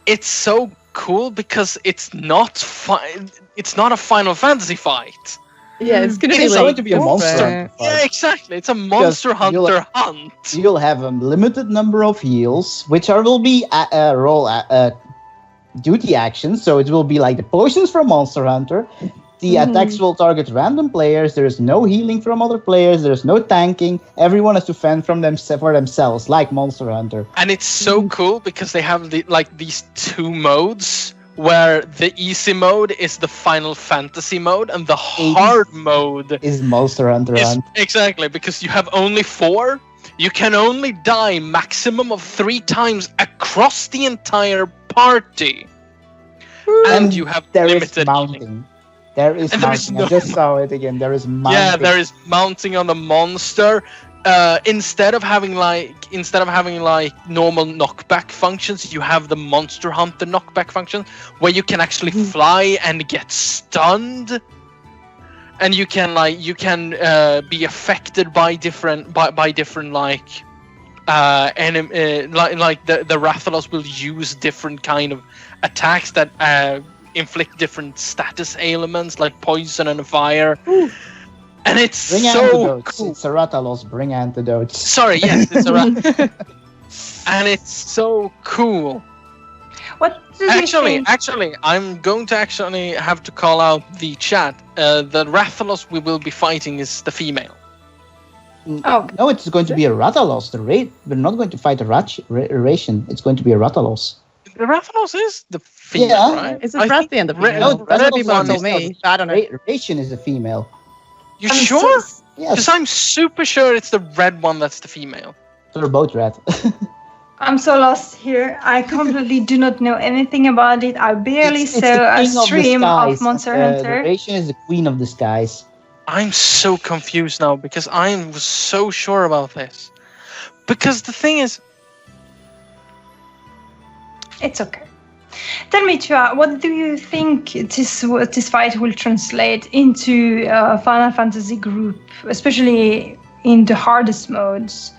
it's so cool because it's not it's not a Final Fantasy fight. Yeah, it's going to be a monster. Yeah, exactly. It's a Monster Hunter hunt. You'll have a limited number of heals, which will be duty actions. So it will be like the potions from Monster Hunter. The attacks will target random players. There is no healing from other players. There is no tanking. Everyone has to fend for themselves, like Monster Hunter. And it's so cool because they have these two modes, where the easy mode is the Final Fantasy mode, and the hard mode is Monster Hunter Hunt. Exactly, because you have only 4. You can only die maximum of 3 times across the entire party. And you have limited mounting. There is mounting. I just saw it again. There is mounting. Yeah, there is mounting on the monster. Instead of having like normal knockback functions, you have the Monster Hunter knockback function where you can actually fly and get stunned, and you can be affected by different enemy, like the Rathalos will use different kind of attacks that inflict different status ailments like poison and fire. And it's bring so antidotes. cool. It's a Rathalos. Bring antidotes. Sorry, yes, it's a and it's so cool. What do you think? Actually, I'm going to have to call out the chat. The Rathalos we will be fighting is the female. Oh no, it's going to be a Rathalos. We're not going to fight a Ration. It's going to be a Rathalos. The Rathalos is the female, right? Is it Rathian the female? No, That's what people told me. I don't know. Ration is a female. You sure? Yes. Because I'm super sure it's the red one that's the female. They're both red. I'm so lost here. I completely do not know anything about it. I barely It's the saw a king of the stream of skies. Monster The Hunter. Ratian is the queen of the skies. I'm so confused now because I was so sure about this. Because the thing is, It's okay. Tell me, Chua, what do you think this fight will translate into Final Fantasy group, especially in the hardest modes?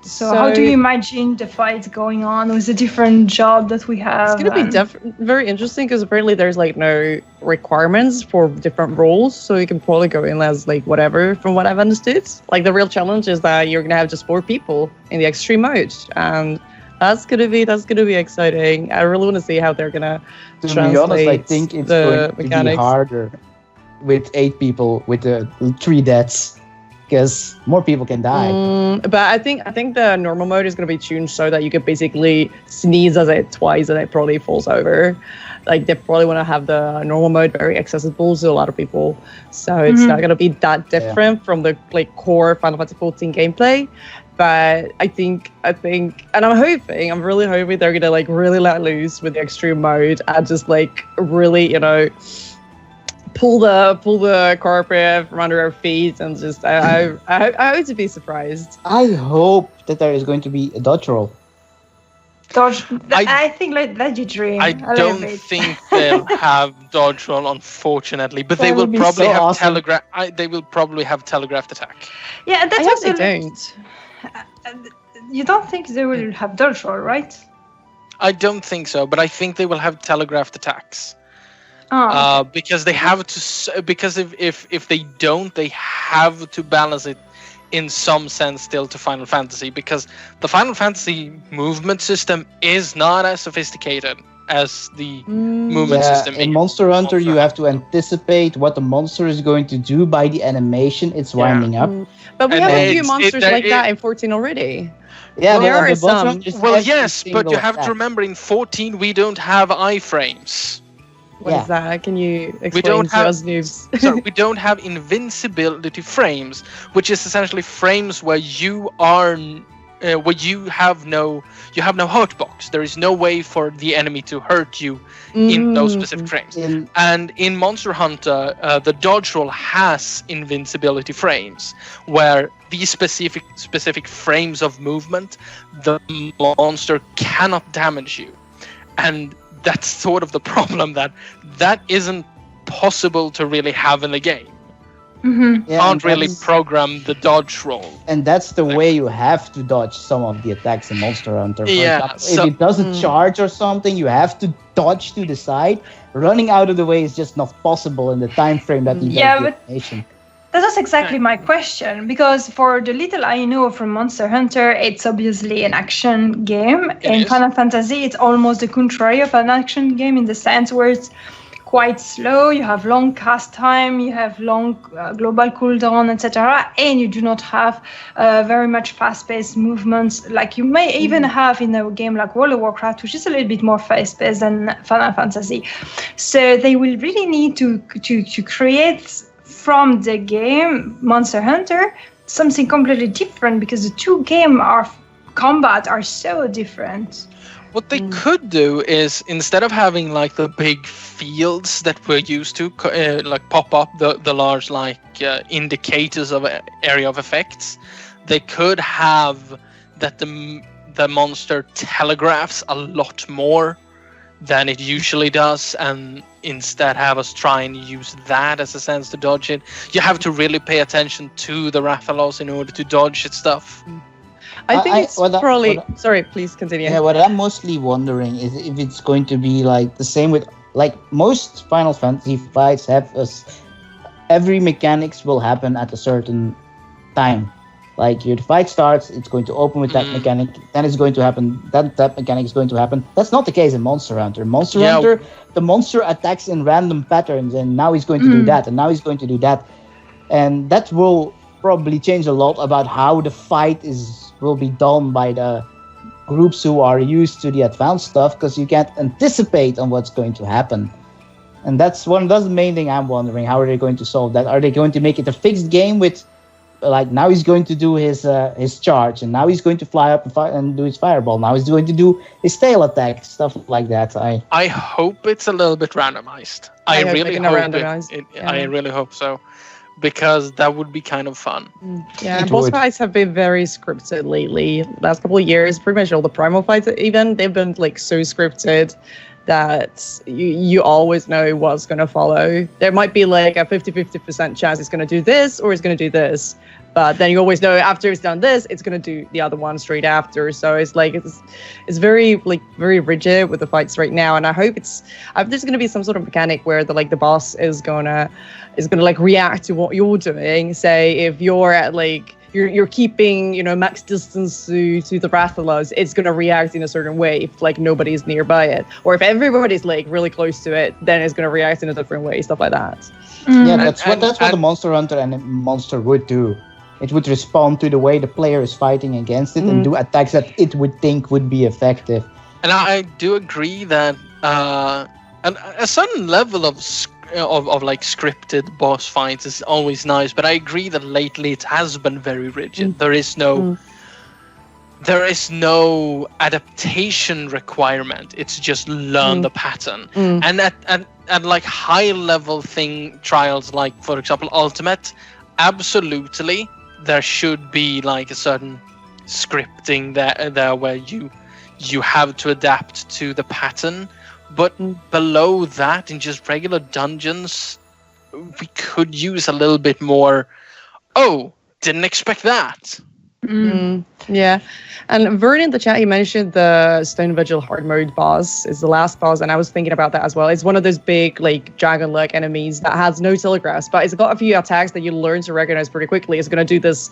So how do you imagine the fight going on with the different job that we have? It's going to be very interesting because apparently there's like no requirements for different roles, so you can probably go in as like whatever from what I've understood. Like the real challenge is that you're going to have just 4 people in the extreme mode, and that's gonna be exciting. I really want to see how they're gonna translate. To be honest, I think it's going to mechanics. be harder with 8 people with the 3 deaths, because more people can die. But I think the normal mode is gonna be tuned so that you can basically sneeze at it twice and it probably falls over. Like they probably want to have the normal mode very accessible to a lot of people, so it's not gonna be that different from the like core Final Fantasy XIV gameplay. But I think, and I'm really hoping they're gonna like really let loose with the extreme mode and just like really, pull the carpet from under our feet and just I hope to be surprised. I hope that there is going to be a dodge roll. I think let you dream. I don't think they'll have dodge roll, unfortunately, but they will probably have awesome. They will probably have telegraphed attack. Yeah, that's I hope also. they don't. You don't think they will have dodge roll, right? I don't think so, but I think they will have telegraphed attacks. Oh. Because they have to. Because if they don't, they have to balance it in some sense still to Final Fantasy, because the Final Fantasy movement system is not as sophisticated as the movement system in Monster Hunter, you have to anticipate what the monster is going to do by the animation it's winding up. But we And have a few it's- monsters it- like it- that in 14 already. Yeah, There but are the boss some. one is Well, every yes, but single you have to attack. remember in 14 we don't have iframes. What is that? Can you explain don't to have- us noobs? So we don't have invincibility frames, which is essentially frames where you are, where you have no hurt box. There is no way for the enemy to hurt you in those specific frames. And in Monster Hunter, the dodge roll has invincibility frames, where these specific frames of movement, the monster cannot damage you, and that's sort of the problem, that isn't possible to really have in the game. Mm-hmm. Yeah, Can't and really that's- program the dodge roll. And that's the way you have to dodge some of the attacks in Monster Hunter. For Yeah, example, so- if it does a charge or something, you have to dodge to the side. Running out of the way is just not possible in the time frame that you Yeah, get the but- animation. That was exactly my question, because for the little I know from Monster Hunter, it's obviously an action game. In is. Final Fantasy, it's almost the contrary of an action game in the sense where it's quite slow, you have long cast time, you have long global cooldown, etc., and you do not have very much fast-paced movements like you may even have in a game like World of Warcraft, which is a little bit more fast-paced than Final Fantasy. So they will really need to create from the game Monster Hunter something completely different, because the two game combat are so different. What they could do is, instead of having like the big fields that we're used to, like pop up the large like indicators of area of effects, they could have that the monster telegraphs a lot more than it usually does, and instead have us try and use that as a sense to dodge it. You have to really pay attention to the Rathalos in order to dodge its stuff. I think it's what I- probably. what I- Sorry, please continue. Yeah, what I'm mostly wondering is if it's going to be like the same with, like, most Final Fantasy fights have every mechanics will happen at a certain time. Like, your fight starts, it's going to open with that mechanic, then it's going to happen, that mechanic is going to happen. That's not the case in Monster Hunter. Monster Hunter, the monster attacks in random patterns, and now he's going to do that, and now he's going to do that. And that will probably change a lot about how the fight will be done by the groups who are used to the advanced stuff, because you can't anticipate on what's going to happen. And that's the main thing I'm wondering. How are they going to solve that? Are they going to make it a fixed game with like now he's going to do his charge, and now he's going to fly up and do his fireball. Now he's going to do his tail attack, stuff like that. I hope it's a little bit randomized. I really hope so, because that would be kind of fun. Yeah, boss fights have been very scripted lately. Last couple of years, pretty much all the primal fights, even they've been like so scripted that you always know what's going to follow. There might be like a 50% chance it's going to do this or it's going to do this, but then you always know after it's done this, it's going to do the other one straight after. So it's like it's very rigid with the fights right now, and I hope there's going to be some sort of mechanic where the boss is gonna like react to what you're doing. Say if you're at like you're keeping, max distance to the Rathalos, it's going to react in a certain way if like nobody's nearby it. Or if everybody's like really close to it, then it's going to react in a different way, stuff like that. Yeah, that's what the Monster Hunter and the monster would do. It would respond to the way the player is fighting against it and do attacks that it would think would be effective. And I do agree that a certain level of like scripted boss fights is always nice, but I agree that lately it has been very rigid. There is no adaptation requirement. It's just learn the pattern. And at like high level trials, like for example Ultimate, absolutely there should be like a certain scripting there where you have to adapt to the pattern. But below that, in just regular dungeons, we could use a little bit more. Oh, didn't expect that. Yeah, and Vern in the chat, he mentioned the Stone Vigil hard mode boss is the last boss, and I was thinking about that as well. It's one of those big like dragon-like enemies that has no telegraphs, but it's got a few attacks that you learn to recognize pretty quickly. It's going to do this.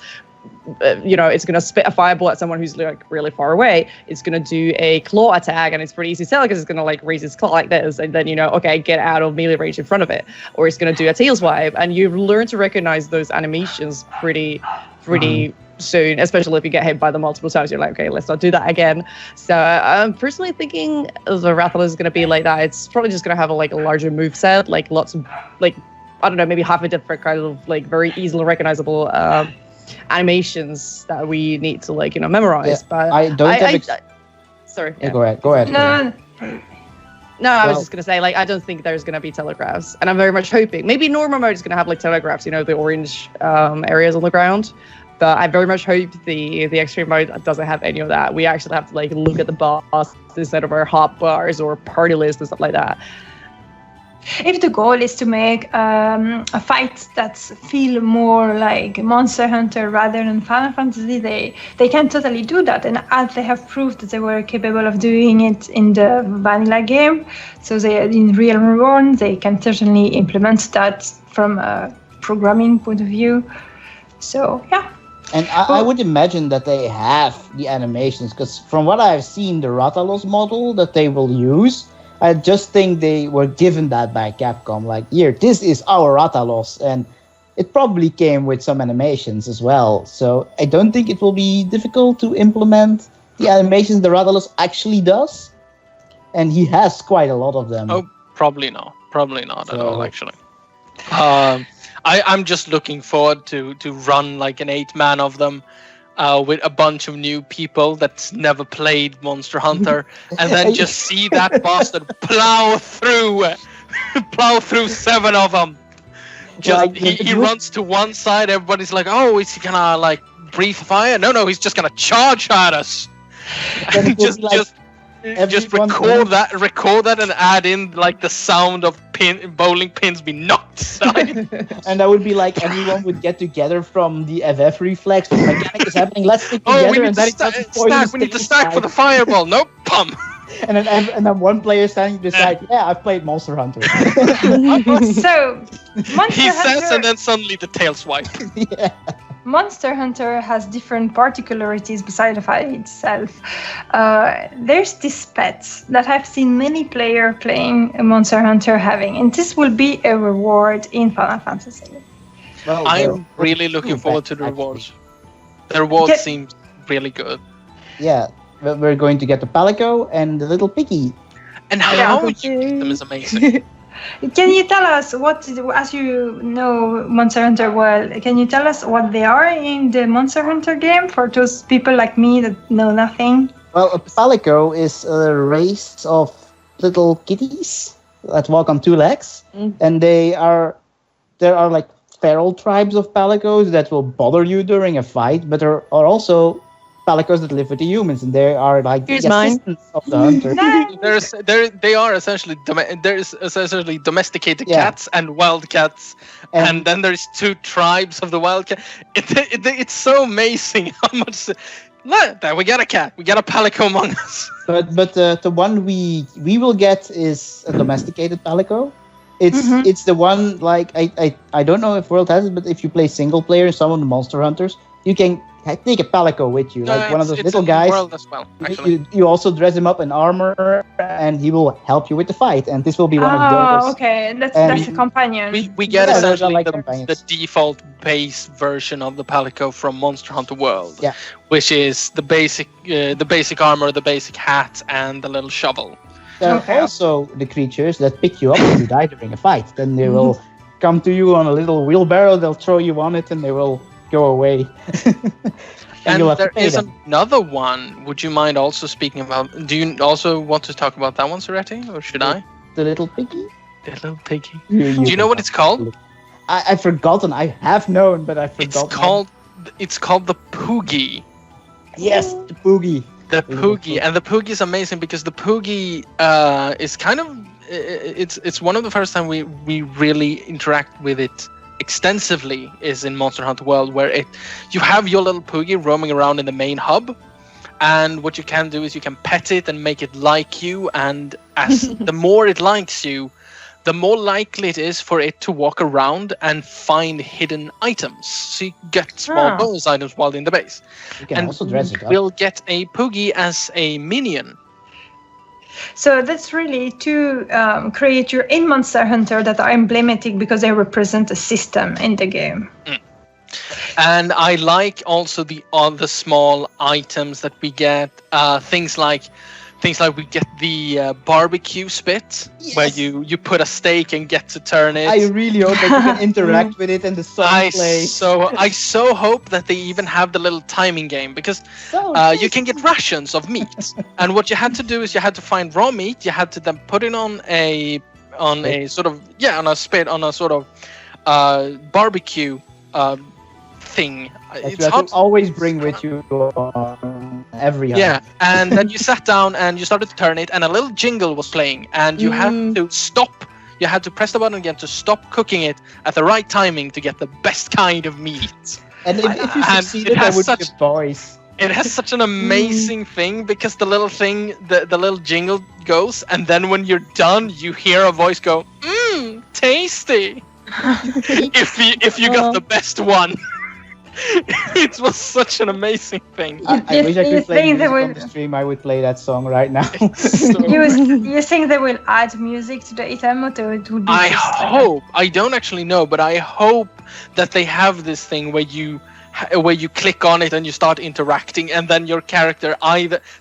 It's going to spit a fireball at someone who's like really far away. It's going to do a claw attack, and it's pretty easy to tell because it's going to like raise its claw like this, and then okay, get out of melee range in front of it. Or it's going to do a tail swipe, and you learn to recognize those animations pretty soon, especially if you get hit by them multiple times. You're like, okay, let's not do that again. So I'm personally thinking the Rathalos is going to be like that. It's probably just going to have a larger moveset, like lots of like, I don't know, maybe half a different kind of like very easily recognizable animations that we need to memorize. Yeah, but I don't sorry. Yeah. Go ahead. No, I was just going to say, I don't think there's going to be telegraphs. And I'm very much hoping. Maybe normal mode is going to have, telegraphs, the orange areas on the ground. But I very much hope the extreme mode doesn't have any of that. We actually have to, look at the boss instead of our hot bars or party list and stuff like that. If the goal is to make a fight that feel more like Monster Hunter rather than Final Fantasy, they can totally do that. And as they have proved that they were capable of doing it in the vanilla game, so in Realm Reborn, they can certainly implement that from a programming point of view. So, yeah. And I would imagine that they have the animations, because from what I've seen, the Rathalos model that they will use, I just think they were given that by Capcom. Like, here, this is our Rathalos, and it probably came with some animations as well. So I don't think it will be difficult to implement the animations the Rathalos actually does. And he has quite a lot of them. Oh, probably not. Probably not at all, actually. I'm just looking forward to run like an 8-man of them. With a bunch of new people that's never played Monster Hunter, and then just see that bastard plow through 7 of them. He runs to one side. Everybody's like, "Oh, is he gonna breathe fire?" No, he's just gonna charge at us. just record that, and add in the sound of bowling pins being knocked aside. And that would be everyone would get together from the FF reflex. The mechanic is happening. Let's stick together. We need to stack for the fireball. Nope, pump. And then one player standing beside. Yeah, I've played Monster Hunter. So he says, and then suddenly the tail swipe. Yeah. Monster Hunter has different particularities beside the fight itself. There's this pet that I've seen many players playing Monster Hunter having, and this will be a reward in Final Fantasy. Well, I'm really looking forward to the rewards. The reward seems really good. Yeah, we're going to get the Palico and the little piggy. And how you use them is amazing. Can you tell us as you know Monster Hunter well, can you tell us what they are in the Monster Hunter game for those people like me that know nothing? Well, a palico is a race of little kitties that walk on two legs, and there are like feral tribes of palicos that will bother you during a fight, but there are also palicos that live with the humans, and they are like the assistants of the hunter. They are essentially domesticated cats and wild cats, and then there's two tribes of the wild cat. It's so amazing how much. Look, we got a cat, we got a palico among us. But the one we will get is a domesticated palico. It's the one like I don't know if World has it, but if you play single player, some of the Monster Hunters, you can take a palico with you, like one of those little guys. World as well, actually. You also dress him up in armor, and he will help you with the fight. And this will be one of those. Oh, okay, that's a companion. We get essentially like the default base version of the palico from Monster Hunter World, which is the basic armor, the basic hat, and the little shovel. There are also the creatures that pick you up if you die during a fight. Then they will come to you on a little wheelbarrow. They'll throw you on it, and they will go away. and there is another one. Would you mind also speaking about? Do you also want to talk about that one, Cyretti, or should I? The little piggy. The little piggy. Do you know what it's called? I've forgotten. I have known, but I've forgotten. It's called the Poogie. Yes, the Poogie. The Poogie, and the Poogie is amazing because the Poogie is kind of it's one of the first time we really interact with it extensively is in Monster Hunter World, where you have your little Poogie roaming around in the main hub, and what you can do is you can pet it and make it like you, and as the more it likes you, the more likely it is for it to walk around and find hidden items. So you get small bonus items while in the base. You can also dress it up. We'll get a Poogie as a minion. So that's really two creatures in Monster Hunter that are emblematic because they represent a system in the game. And I like also the other small items that we get. Things like we get the barbecue spit, where you put a steak and get to turn it. I really hope that you can interact with it and the song plays. I so hope that they even have the little timing game, because you can get rations of meat. And what you had to do is you had to find raw meat. You had to then put it on a barbecue thing. It's hard to always bring with you on every hunt. And then you sat down and you started to turn it, and a little jingle was playing, and you had to stop. You had to press the button again to stop cooking it at the right timing to get the best kind of meat. And if you succeeded, I would give voice. It has such an amazing thing, because the little thing, the little jingle goes, and then when you're done, you hear a voice go, tasty. if you got the best one. It was such an amazing thing. I wish I could play music on the stream. I would play that song right now. You think they will add music to the item, or it would be? I hope. I don't actually know, but I hope that they have this thing where you click on it and you start interacting, and then your character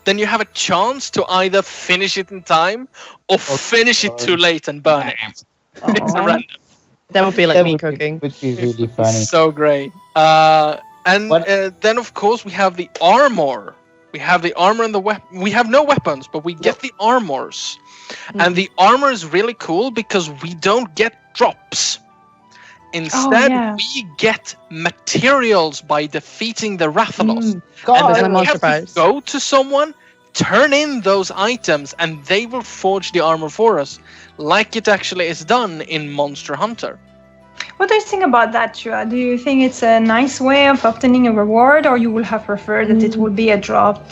then you have a chance to either finish it in time or finish it too late and burn it. It's a random. That would be like me cooking. Would be really funny. So great. Then of course we have the armor. We have the armor and the weapon. We have no weapons, but we get the armors. And the armor is really cool because we don't get drops. Instead, we get materials by defeating the Rathalos. And then we have to go to someone, turn in those items, and they will forge the armor for us, like it actually is done in Monster Hunter. What do you think about that, Chua? Do you think it's a nice way of obtaining a reward, or you would have preferred that it would be a drop?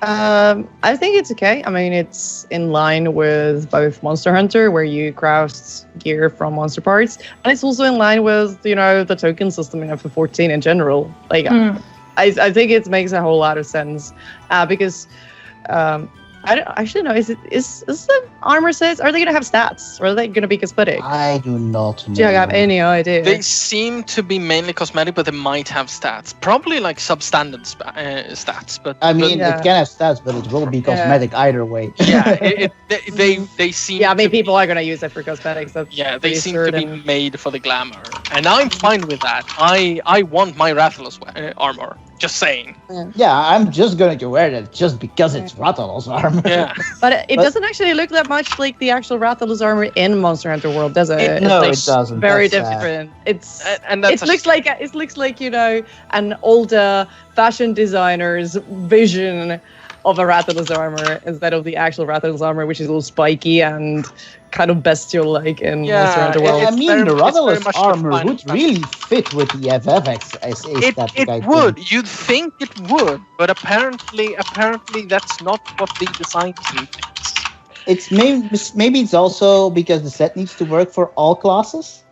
I think it's okay. I mean, it's in line with both Monster Hunter, where you craft gear from monster parts, and it's also in line with, the token system in FF14 in general. Like, I think it makes a whole lot of sense, because I don't actually know. Is the armor sets? Are they gonna have stats, or are they gonna be cosmetic? I do not know. Do you have any idea? They seem to be mainly cosmetic, but they might have stats. Probably like substandard stats. But I mean, Yeah. it can have stats, but it will be cosmetic either way. yeah, they seem. Yeah, I mean, to be- people are gonna use it for cosmetics. That's Yeah, they pretty seem to be certain. made for the glamour, and I'm fine with that. I want my Rathalos armor. Just saying. Yeah, I'm just going to wear that just because it's Rathalos armor. Yeah. But it doesn't actually look that much like the actual Rathalos armor in Monster Hunter World, does it? No, like it doesn't. Very That's sad. different. It's And that's it looks like an older fashion designer's vision of a Rathalos armor instead of the actual Rathalos armor, which is all spiky and kind of bestial-like in Monster Hunter World. I mean, the it's very Rathalos much the armor Final would Fantasy. really fit with the FFX aesthetic. It I would. think. You'd think it would, but apparently that's not what the design team thinks. It's maybe it's also because the set needs to work for all classes.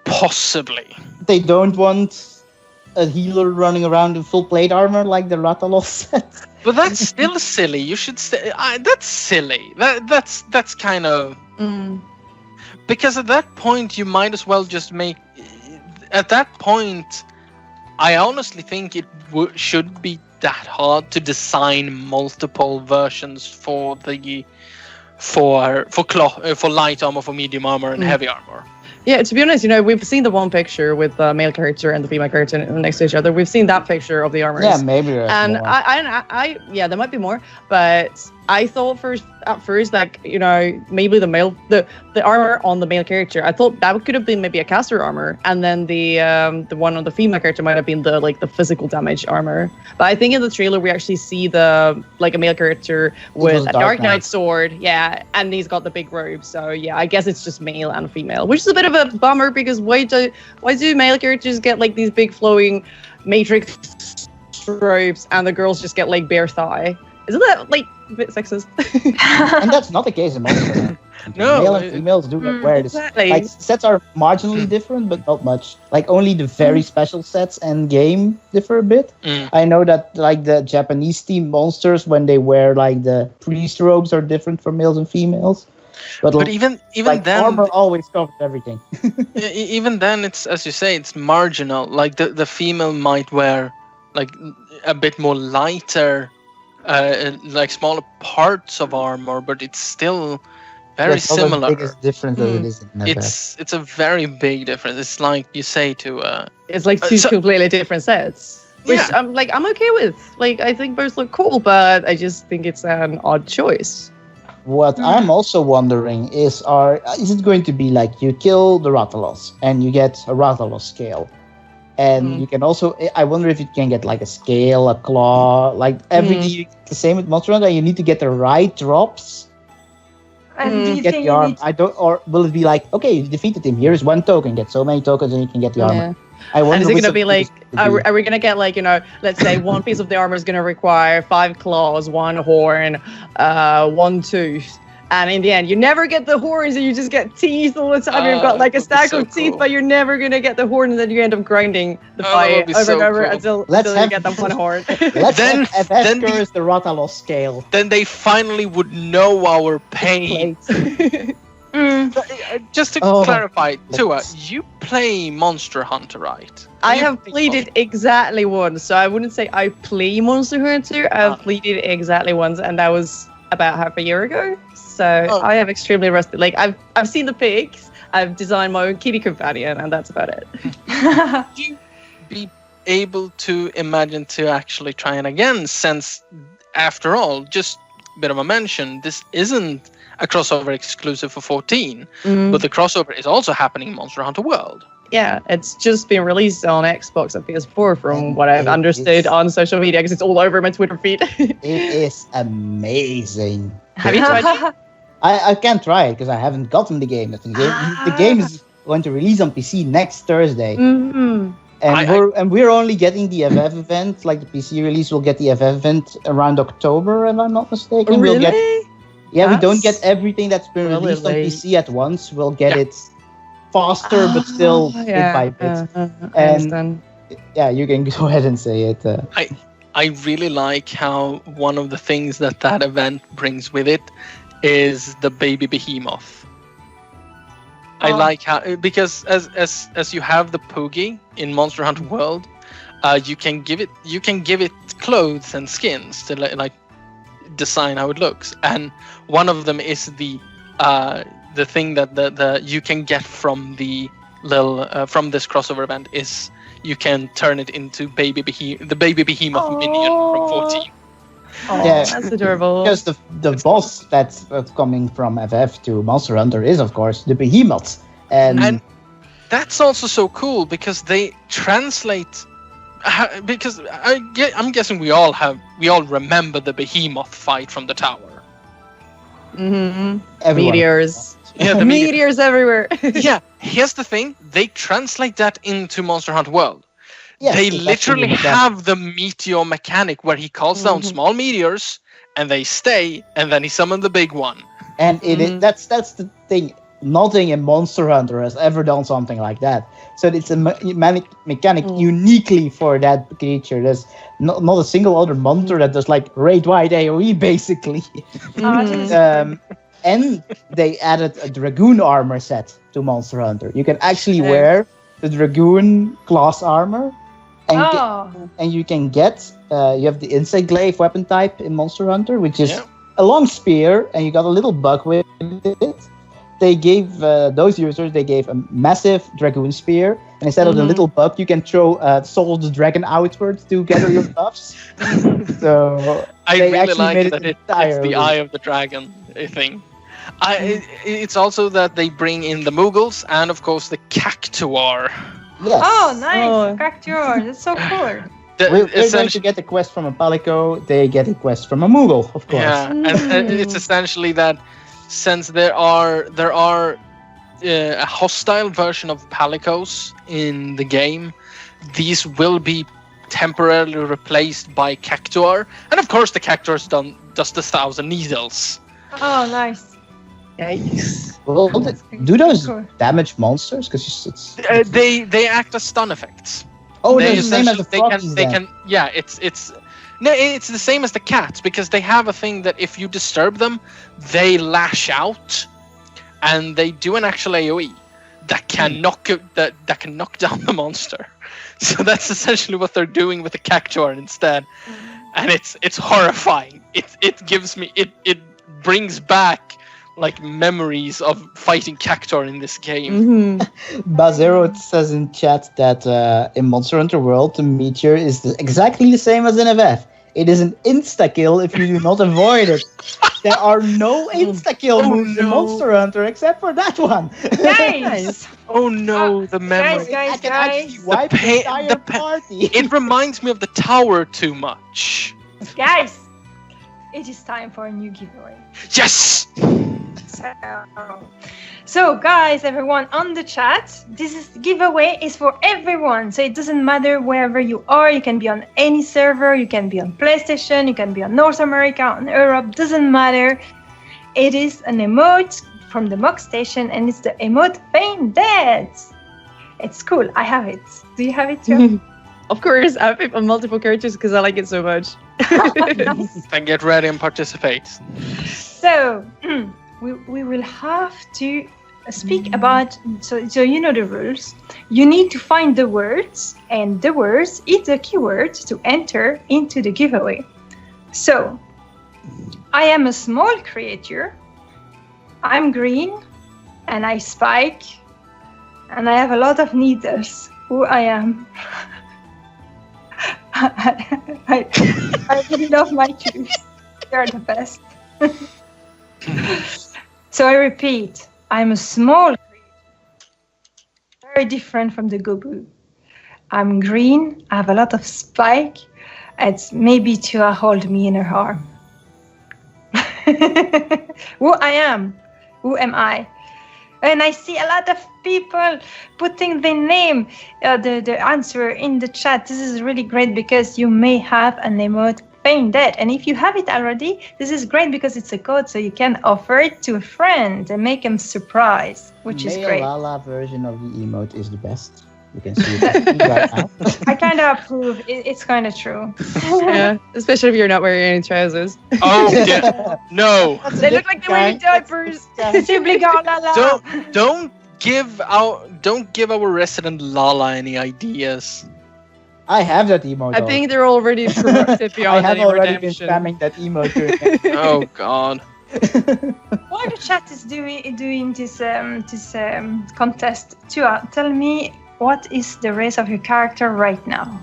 Possibly. They don't want a healer running around in full plate armor like the Rathalos set. But that's still silly. You should that's silly. That's kind of because at that point you might as well just make. At that point, I honestly think it should be that hard to design multiple versions for the for light armor, for medium armor, and heavy armor. Yeah, to be honest, we've seen the one picture with the male character and the female character next to each other. We've seen that picture of the armors. Yeah, maybe there's And more. I yeah, there might be more, but I thought at first like maybe the armor on the male character, I thought that could have been maybe a caster armor, and then the one on the female character might have been the physical damage armor. But I think in the trailer we actually see a male character with a Dark Knight sword, yeah, and he's got the big robe. So yeah, I guess it's just male and female, which is a bit of a bummer because why do male characters get like these big flowing matrix robes and the girls just get like bare thigh? Isn't that like a bit sexist? And that's not the case in Monster Hunter. No, Male and females do not wear this. exactly. Like, sets are marginally different, but not much. Like, only the very special sets and game differ a bit. I know that, like, the Japanese team monsters, when they wear, like, the priest robes are different for males and females. But even like, then, armor always covers everything. even then, it's, as you say, it's marginal. Like the female might wear like a bit more lighter, like smaller parts of armor, but it's still very That's not similar. the biggest difference that it is in FF. It's a very big difference. It's like you say to It's like two so- completely different sets. Which Yeah. I'm okay with. Like I think both look cool, but I just think it's an odd choice. What I'm also wondering is it going to be like you kill the Rathalos and you get a Rathalos scale? And you can also, I wonder if you can get like a scale, a claw, like everything the same with Monster Hunter. You need to get the right drops And do you get think the you arm. need Or will it be like, okay, you defeated him, here's one token, get so many tokens and you can get the armor. Yeah. I wonder And is it which gonna of be these like, it will be. are we gonna get like, let's say one piece of the armor is gonna require 5 claws, 1 horn, 1 tooth. And in the end, you never get the horns and you just get teeth all the time. You've got like a that would be stack so of teeth, cool. but you're never going to get the horn and then you end up grinding the Oh, that fight would be over so and over cool. until Let's you have- get that one horn. Let's Then- have then FF curse the Rathalos scale. then they finally would know our pain. Just to Oh. clarify, Tua, you play Monster Hunter, right? I You have play played it exactly once, so I wouldn't say I play Monster Hunter. I've played it exactly once, and that was about half a year ago. So Oh. I am extremely rusty. Like I've seen the pics, I've designed my own kitty companion, and that's about it. Would you be able to imagine to actually try it again? Since, after all, just a bit of a mention, this isn't a crossover exclusive for 14, but the crossover is also happening in Monster Hunter World. Yeah, it's just been released on Xbox and PS4 from And what I've it understood is- on social media, because it's all over my Twitter feed. It is amazing. Have you tried it? I can't try it because I haven't gotten the game. The game is going to release on PC next Thursday. Mm-hmm. And we're only getting the FF event, like the PC release will get the FF event around October, if I'm not mistaken. Really? We'll get, we don't That's get everything that's been released on really- PC at once. We'll get it faster, but still bit by bit. I understand. Yeah, you can go ahead and say it. I really like how one of the things that event brings with it is the baby behemoth. I like how, because as you have the Poogie in Monster Hunter World, you can give it clothes and skins to like design how it looks, and one of them is the thing that the you can get from the little from this crossover event is you can turn it into the baby behemoth minion from 14. Oh, Yeah. that's adorable. Because the boss that's coming from FF to Monster Hunter is, of course, the behemoth. And That's also so cool because they translate. Because I'm guessing we all remember the behemoth fight from the tower. Mm-hmm. everyone- Meteors. Yeah, the Meteors everywhere. Yeah, here's the thing: they translate that into Monster Hunter World. Yes, They it's literally actually that. have the meteor mechanic where he calls down small meteors and they stay, and then he summons the big one. And that's the thing. Nothing in Monster Hunter has ever done something like that. So it's a mechanic uniquely for that creature. There's not a single other monster that does like raid-wide AoE, basically. And they added a Dragoon armor set to Monster Hunter. You can actually wear the Dragoon class armor. And you can get, you have the Insect Glaive weapon type in Monster Hunter, which is a long spear, and you got a little bug with it. They gave those users, they gave a massive Dragoon spear, and instead of the little bug, you can throw Soul of the Dragon outwards to gather your buffs. So I they really actually like made that it's entirely- the Eye of the Dragon thing. It's also that they bring in the Muggles and, of course, the Cactuar. Yes. Oh, nice. Oh. Cactuar. That's so cool. We're going to get a quest from a Palico, they get a quest from a Moogle, of course. Yeah, and it's essentially that since there are a hostile version of Palicos in the game, these will be temporarily replaced by Cactuar, and of course the Cactuar does the 1,000 needles. Oh, nice. Yikes. Well, do those Cool. damage monsters? Because it's They act as stun effects. oh, They they're the same as the froggies then. It's the same as the cats because they have a thing that if you disturb them, they lash out, and they do an actual AOE that can knock down the monster. So that's essentially what they're doing with the Cactuar instead, and it's horrifying. It brings back like memories of fighting Cactuar in this game. Bazero says in chat that in Monster Hunter World, the meteor is exactly the same as in FF. It is an insta-kill if you do not avoid it. There are no insta-kill moves in Monster Hunter except for that one. Nice. Oh no, the memory. Guys, I can actually wipe The the entire pa- party. It reminds me of the tower too much. Guys, it is time for a new giveaway. Yes! So guys, everyone on the chat, this giveaway is for everyone. So it doesn't matter wherever you are. You can be on any server. You can be on PlayStation. You can be on North America, on Europe. Doesn't matter. It is an emote from the Mock Station, and it's the emote Pain Dead. It's cool. I have it. Do you have it too? Of course, I have it on multiple characters because I like it so much. Then get ready and participate. So we will have to speak about, so you know the rules. You need to find the words, and the words is the keyword to enter into the giveaway. So I am a small creature, I'm green, and I spike, and I have a lot of needles. Who I am? I really love my cubes. They're the best. So I repeat, I'm a small creature, very different from the Gobu. I'm green, I have a lot of spike, it's maybe to hold me in her arm. Who I am? Who am I? And I see a lot of people putting their name, the answer in the chat. This is really great because you may have an emote Pain Dead. And if you have it already, this is great because it's a code, so you can offer it to a friend and make them surprised, which is great. The Lala version of the emote is the best. You can see it right now. I kind of approve. It's kind of true. Yeah, especially if you're not wearing any trousers. Oh yeah, no! They look like they're wearing diapers. Don't give our resident Lala any ideas. I have that emote. I think they're already corrupted I beyond have any already redemption. been spamming that emote. during it. Oh god. While the chat is doing this contest, Tua, tell me what is the race of your character right now?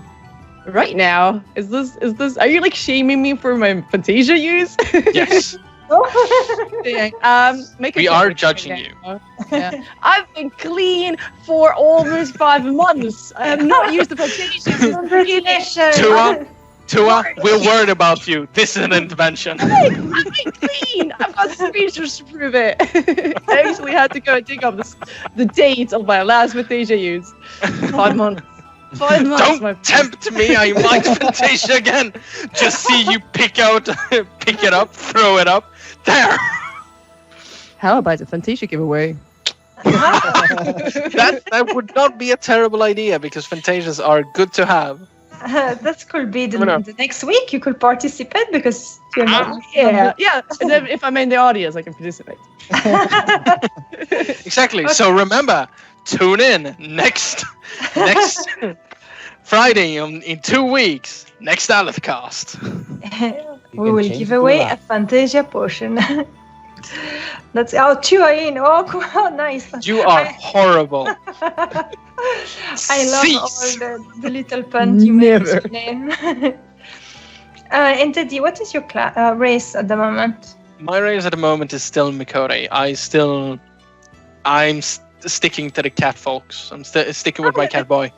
Right now, is this? Are you like shaming me for my Fantasia use? Yes. Make a We are check judging right you. now. Yeah. I've been clean for almost 5 months. I have not used the Fantasia. Congratulations! Tua, we're worried about you. This is an intervention. I've been clean. I've got screenshots to prove it. I actually had to go and dig up the date of my last Fantasia use. 5 months. 5 months. Don't tempt me. I might Fantasia again. Just see you pick it up, throw it up. There. How about the Fantasia giveaway? That would not be a terrible idea because Fantasias are good to have. That could be the next week. You could participate because you're not. Yeah. And then if I'm in the audience, I can participate. Exactly. Okay. So remember, tune in next Friday in 2 weeks. Next Alith-Cast. We will give away a Fantasia potion. That's our Tua in. Oh, nice. You are horrible. I love all the little puns you made with your name. And Teddy, what is your race at the moment? My race at the moment is still Mikore. I'm sticking to the cat folks. I'm sticking with my cat boy.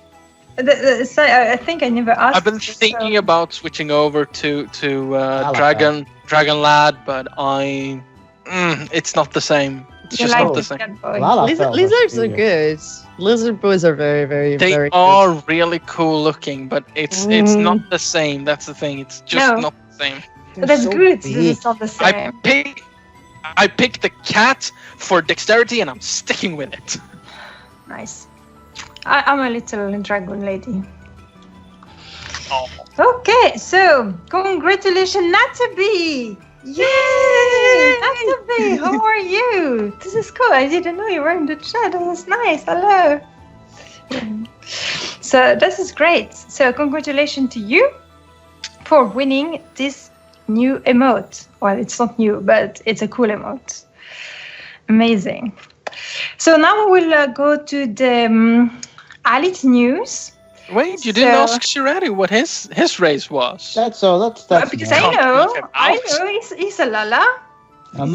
I think I never asked. I've been thinking about switching over to Dragon Lad, but it's not the same. It's just not the same. Lizards are good. Lizard boys are very, very, They very are really cool looking, but it's not the same. That's the thing. It's just not the same. That's good. It's not the same. I picked the cat for dexterity, and I'm sticking with it. Nice. I'm a little dragon lady. Oh. Okay, so congratulations, Natalie! Yay! Natalie, how are you? This is cool. I didn't know you were in the chat. That was nice. Hello. So this is great. So congratulations to you for winning this new emote. Well, it's not new, but it's a cool emote. Amazing. So now we will go to the Alith news. Wait, you didn't ask Cyretti what his race was. That's because I know he's a Lala.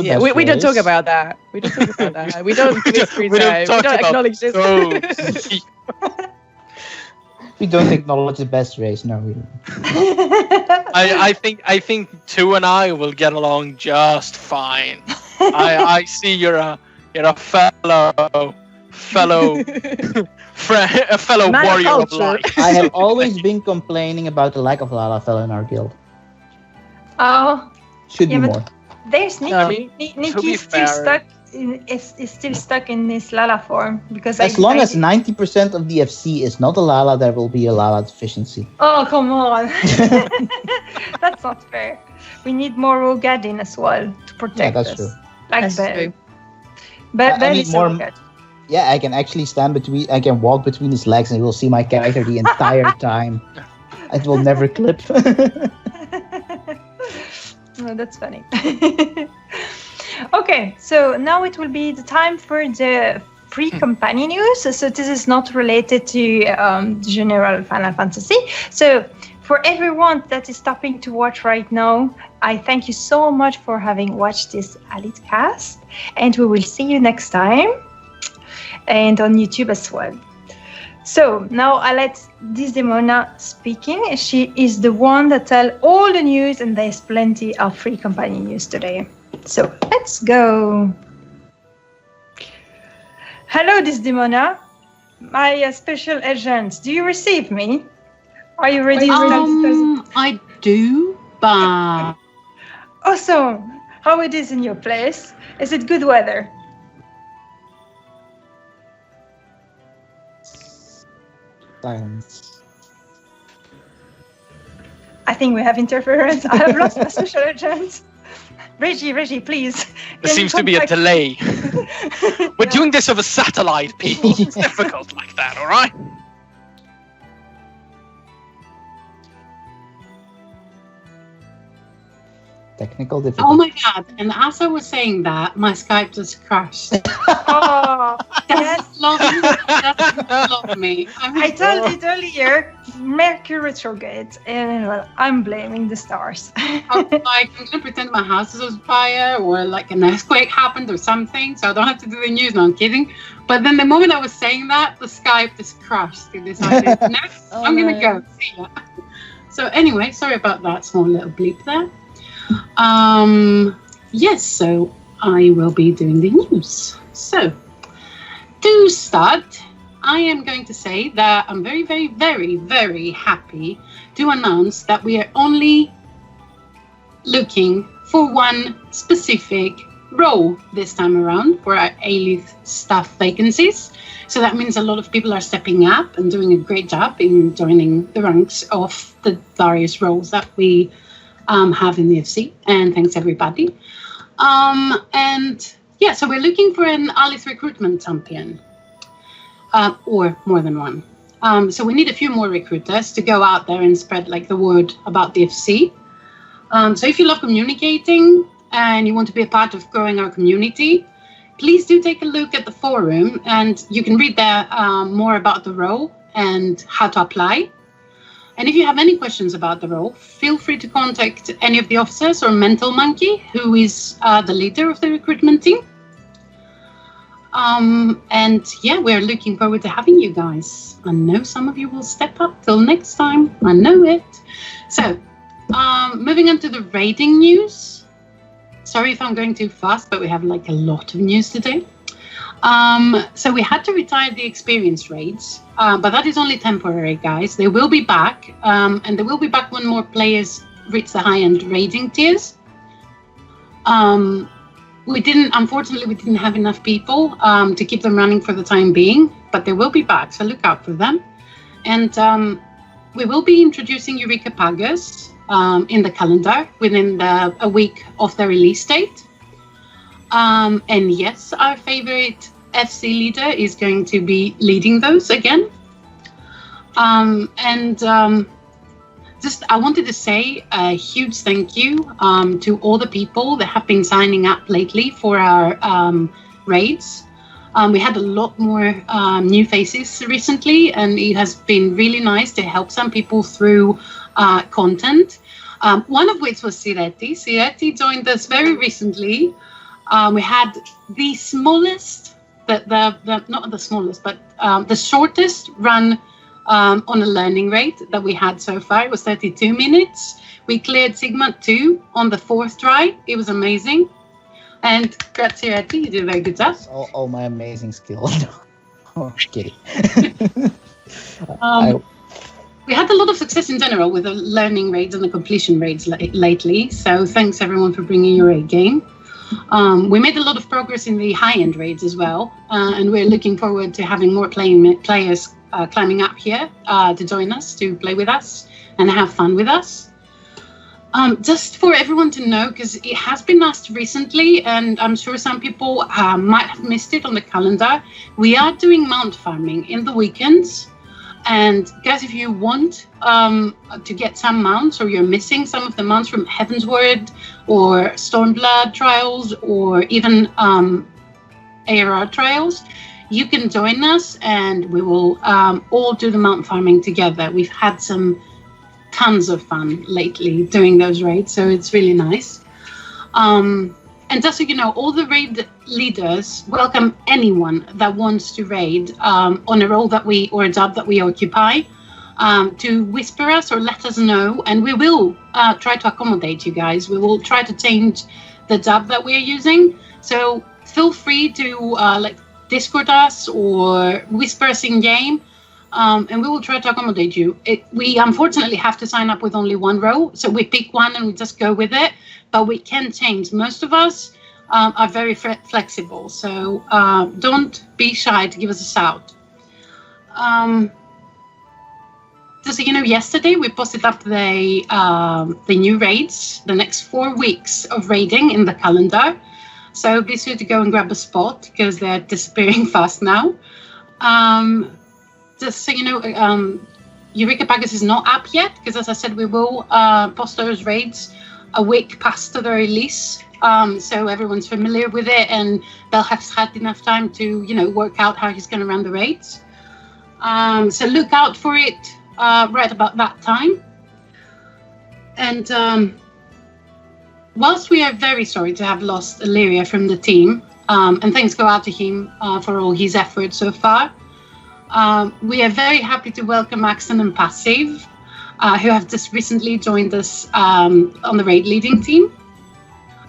Yeah, we don't talk about that. We don't talk about that. We don't acknowledge this. We don't acknowledge the best race, no. I think Two and I will get along just fine. I see you're a fellow warrior of light. I have always been complaining about the lack of Lala Fellow in our guild. Oh, should be more. There's Nikki. Nikki is still stuck in this Lala form because as long as 90% of the FC is not a Lala, there will be a Lala deficiency. Oh, come on. That's not fair. We need more Rogadin as well to protect us. That's true. Like Bell. Bell is more Rogadin. Yeah, I can actually I can walk between his legs and you will see my character the entire time. It will never clip. Oh, that's funny. Okay, so now it will be the time for the free company news. So this is not related to general Final Fantasy. So for everyone that is stopping to watch right now, I thank you so much for having watched this Alith-Cast, and we will see you next time, and on YouTube as well. So now I let Desdemona speaking. She is the one that tell all the news, and there's plenty of free company news today. So let's go. Hello, Desdemona, my special agent. Do you receive me? Are you ready to start? I do, but awesome. How it is in your place? Is it good weather? Silence. I think we have interference. I have lost my social agent. Reggie, please. There seems to be a delay. We're doing this over satellite, people. It's difficult like that, all right? Technical difficulty. Oh my god! And as I was saying that, my Skype just crashed. Oh, yes. Love me. I told it earlier, Mercury retrograde, and well, I'm blaming the stars. I'm gonna pretend my house is on fire, or like an earthquake happened, or something, so I don't have to do the news. No, I'm kidding. But then the moment I was saying that, the Skype just crashed. It decided, no, I'm gonna go. See ya. So anyway, sorry about that small little bleep there. Yes, so I will be doing the news. So, to start, I am going to say that I'm very, very, very, very happy to announce that we are only looking for one specific role this time around for our Alith staff vacancies. So that means a lot of people are stepping up and doing a great job in joining the ranks of the various roles that we have in the FC, and thanks everybody. And yeah, so we're looking for an Alith recruitment champion, or more than one. So we need a few more recruiters to go out there and spread like the word about the FC. So if you love communicating and you want to be a part of growing our community, please do take a look at the forum, and you can read there more about the role and how to apply. And if you have any questions about the role, feel free to contact any of the officers or Mental Monkey, who is the leader of the recruitment team. And yeah, we're looking forward to having you guys. I know some of you will step up till next time. I know it. So, moving on to the raiding news. Sorry if I'm going too fast, but we have like a lot of news today. So we had to retire the experience raids, but that is only temporary, guys. They will be back, and they will be back when more players reach the high-end raiding tiers. Unfortunately, we didn't have enough people to keep them running for the time being, but they will be back, so look out for them. And we will be introducing Eureka Pagos in the calendar within a week of the release date. And yes, our favorite FC leader is going to be leading those again. Just I wanted to say a huge thank you to all the people that have been signing up lately for our raids. We had a lot more new faces recently, and it has been really nice to help some people through content. One of which was Cyretti. Cyretti joined us very recently. We had the smallest, not the smallest, but the shortest run on a learning rate that we had so far. It was 32 minutes. We cleared Sigma 2 on the 4th try. It was amazing. And grazie, Cyretti, you did a very good job. All my amazing skills. Oh, kidding. We had a lot of success in general with the learning raids and the completion raids lately. So thanks everyone for bringing your A game. We made a lot of progress in the high-end raids as well, and we're looking forward to having more players climbing up here to join us, to play with us, and have fun with us. Just for everyone to know, because it has been asked recently, and I'm sure some people might have missed it on the calendar, we are doing mount farming in the weekends. And guys, if you want to get some mounts, or you're missing some of the mounts from Heavensward or Stormblood trials, or even ARR trials, you can join us, and we will all do the mount farming together. We've had tons of fun lately doing those raids, so it's really nice. And just so you know, all the raid leaders welcome anyone that wants to raid on a role or a job that we occupy, to whisper us or let us know, and we will try to accommodate you guys. We will try to change the job that we are using. So feel free to Discord us or whisper us in game, and we will try to accommodate you. We unfortunately have to sign up with only one role, so we pick one and we just go with it. But we can change. Most of us are very flexible, so don't be shy to give us a shout. just so you know, yesterday we posted up the new raids, the next 4 weeks of raiding in the calendar. So be sure to go and grab a spot because they're disappearing fast now. Just so you know, Eureka Pagos is not up yet because, as I said, we will post those raids a week past the release. So everyone's familiar with it and Bel has had enough time to, work out how he's going to run the raids. So look out for it right about that time. And whilst we are very sorry to have lost Illyria from the team, and thanks go out to him for all his efforts so far, we are very happy to welcome Axton and Passive, who have just recently joined us on the raid leading team.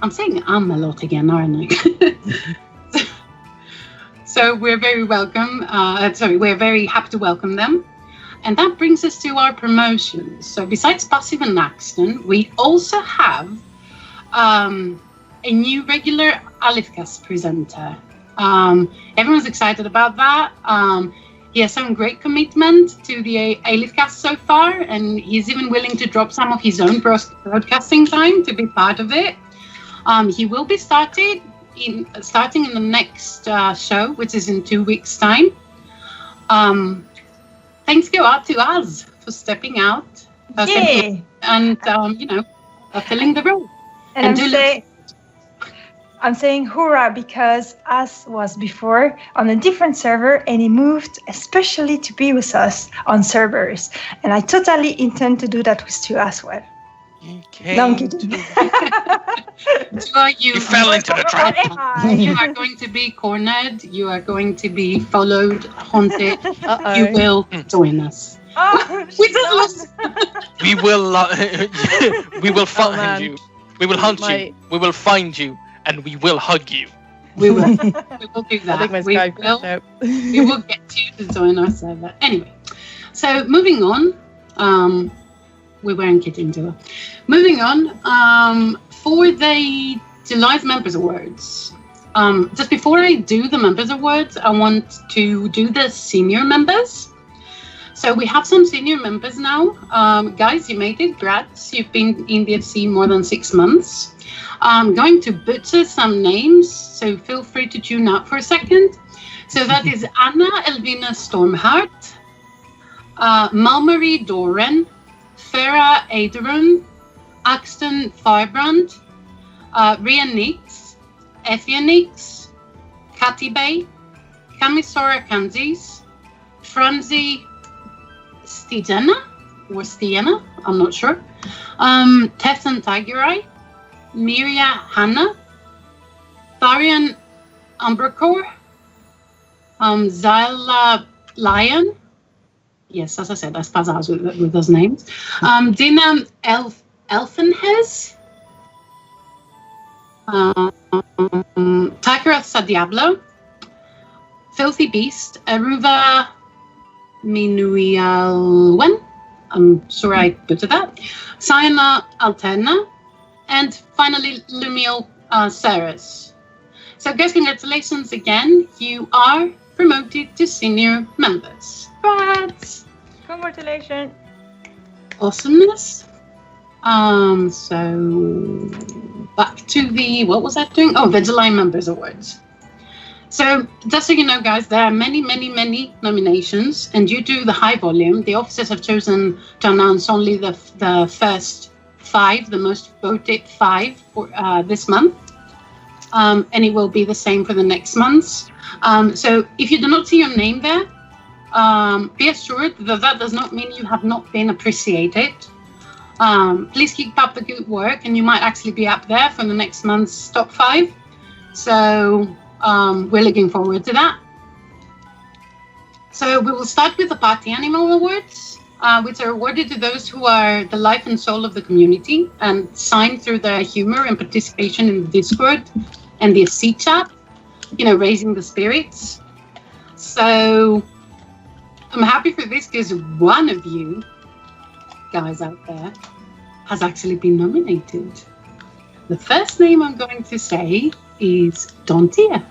I'm saying a lot again, aren't I? So we're very we're very happy to welcome them. And that brings us to our promotions. So besides Passive and Axton, we also have a new regular Alith-Cast presenter. Everyone's excited about that. He has shown great commitment to the Alith-Cast so far, and he's even willing to drop some of his own broadcasting time to be part of it. He will be starting in the next show, which is in 2 weeks' time. Thanks go out to us for stepping out and filling the role. And I'm saying hurrah because As was before on a different server and he moved especially to be with us on servers. And I totally intend to do that with you as well. Okay. No, I'm kidding. You fell into the trap. You are going to be cornered. You are going to be followed, haunted. You will join us. We just lost. We will find you. We will hunt you. We will find you, and we will hug you. We will. We will do that. I think my Skype crashed out. We will get you to join our server. Anyway, so moving on. We weren't kidding, Dilla. Moving on, for the July's Members Awards. Just before I do the Members Awards, I want to do the senior members. So we have some senior members now. Guys, you made it. Grats. You've been in the FC more than 6 months. I'm going to butcher some names, so feel free to tune out for a second. So that is Anna Elvina Stormhart, Malmarie Doran, Farah Aderun, Axton Firebrand, Ria Nix, Effia Nix, Cathy Bay, Kamisora Kanzis, Franzi Stiena, I'm not sure, Tessan Tigerai, Miria Hanna, Tharian Umbercore, Zyla Lion. Yes, as I said, I spaz out with those names. Dina Elfenhez, Takarath Sadiablo, Filthy Beast, Aruva Minuialwen, I'm sure I butchered that, Sayana Alterna, and finally Lumiel Saras. So guys, congratulations again. You are promoted to senior members. Congrats! Congratulations. Awesomeness. So back to what was that doing? Oh, the July Members Awards. So just so you know, guys, there are many nominations, and due to the high volume, the officers have chosen to announce only the first 5, the most voted 5 for this month. And it will be the same for the next months. So if you do not see your name there, be assured that does not mean you have not been appreciated. Please keep up the good work, and you might actually be up there for the next month's top 5. So we're looking forward to that. So we will start with the Party Animal Awards, which are awarded to those who are the life and soul of the community and shine through their humor and participation in the Discord and the FC chat, raising the spirits. So I'm happy for this because one of you guys out there has actually been nominated. The first name I'm going to say is Dontia.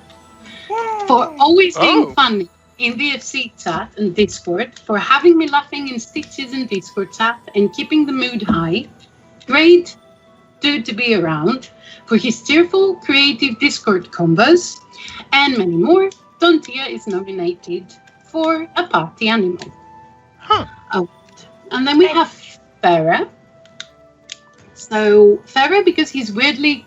For always being funny in the FC chat and Discord for having me laughing in stitches in Discord chat and keeping the mood high. Great dude to be around. For his cheerful, creative Discord combos and many more, Dontia is nominated for a party animal. Award. And then we have Farah. So Farah, because he's a weirdly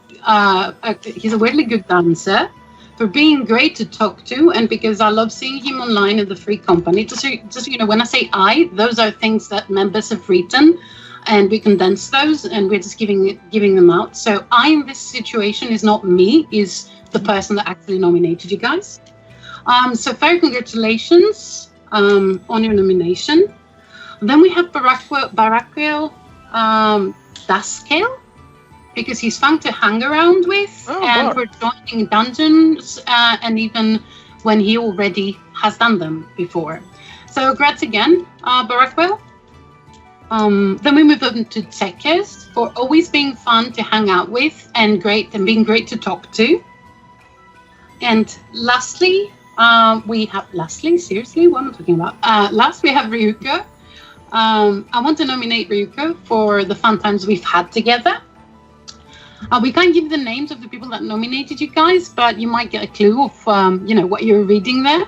good dancer, for being great to talk to, and because I love seeing him online at the Free Company. Just when I say those are things that members have written, and we condense those, and we're just giving them out. So I, in this situation, is not me, is the person that actually nominated you guys. So very congratulations on your nomination. Then we have Baraquiel Dascale, because he's fun to hang around with, and for joining dungeons, and even when he already has done them before. So congrats again, Baraquiel. Then we move on to Tekes for always being fun to hang out with and being great to talk to. And lastly, seriously, what am I talking about? Last, we have Ryuko. I want to nominate Ryuko for the fun times we've had together. We can't give the names of the people that nominated you guys, but you might get a clue of what you're reading there.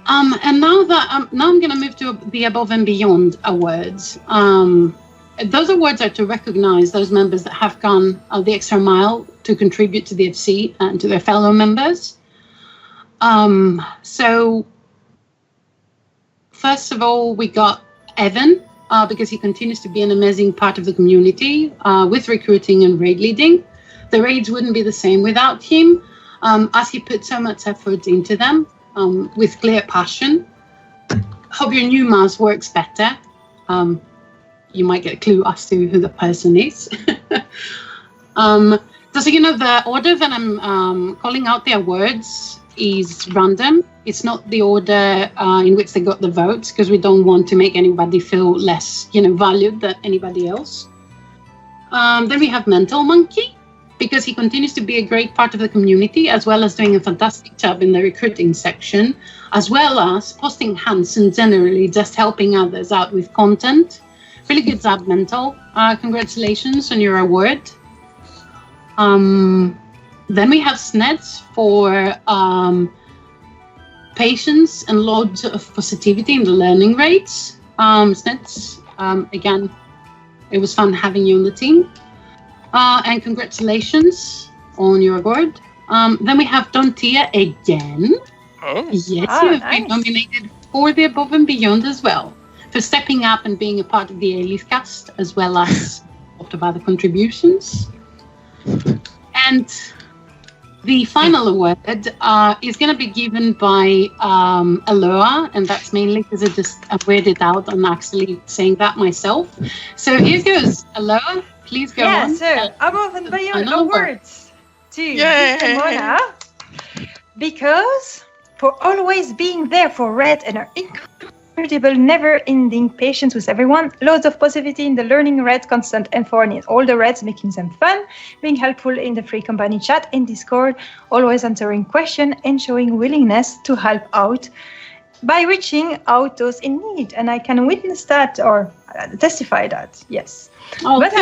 And now I'm going to move to the Above and Beyond awards. Those awards are to recognize those members that have gone the extra mile to contribute to the FC and to their fellow members. So first of all, we got Evan, because he continues to be an amazing part of the community with recruiting and raid leading. The raids wouldn't be the same without him, as he put so much effort into them with clear passion. Hope your new mouse works better. You might get a clue as to who the person is. Just so you know, the order that I'm calling out the awards is random. It's not the order in which they got the votes, because we don't want to make anybody feel less, valued than anybody else. Then we have Mental Monkey, because he continues to be a great part of the community, as well as doing a fantastic job in the recruiting section, as well as posting hands and generally just helping others out with content. Really good job, Mental. Congratulations on your award. Then we have Sneds for patience and loads of positivity in the learning rates. Sneds, again, it was fun having you on the team. And congratulations on your award. Then we have Dontia again. Oh. Yes, you have been nominated for the Above and Beyond as well, for stepping up and being a part of the Alith-Cast, as well as lots of other contributions. And the final award is going to be given by Elloa, and that's mainly because I weirded out on actually saying that myself. So here goes, Elloa, please go on. Yeah, so Above and Beyond awards to Mona, because for always being there for Red and her incredible, never-ending patience with everyone, loads of positivity in the learning Red, constant effort in all the Reds, making them fun, being helpful in the Free Company chat and Discord, always answering questions and showing willingness to help out by reaching out those in need. And I can witness that or testify that, yes. Oh, but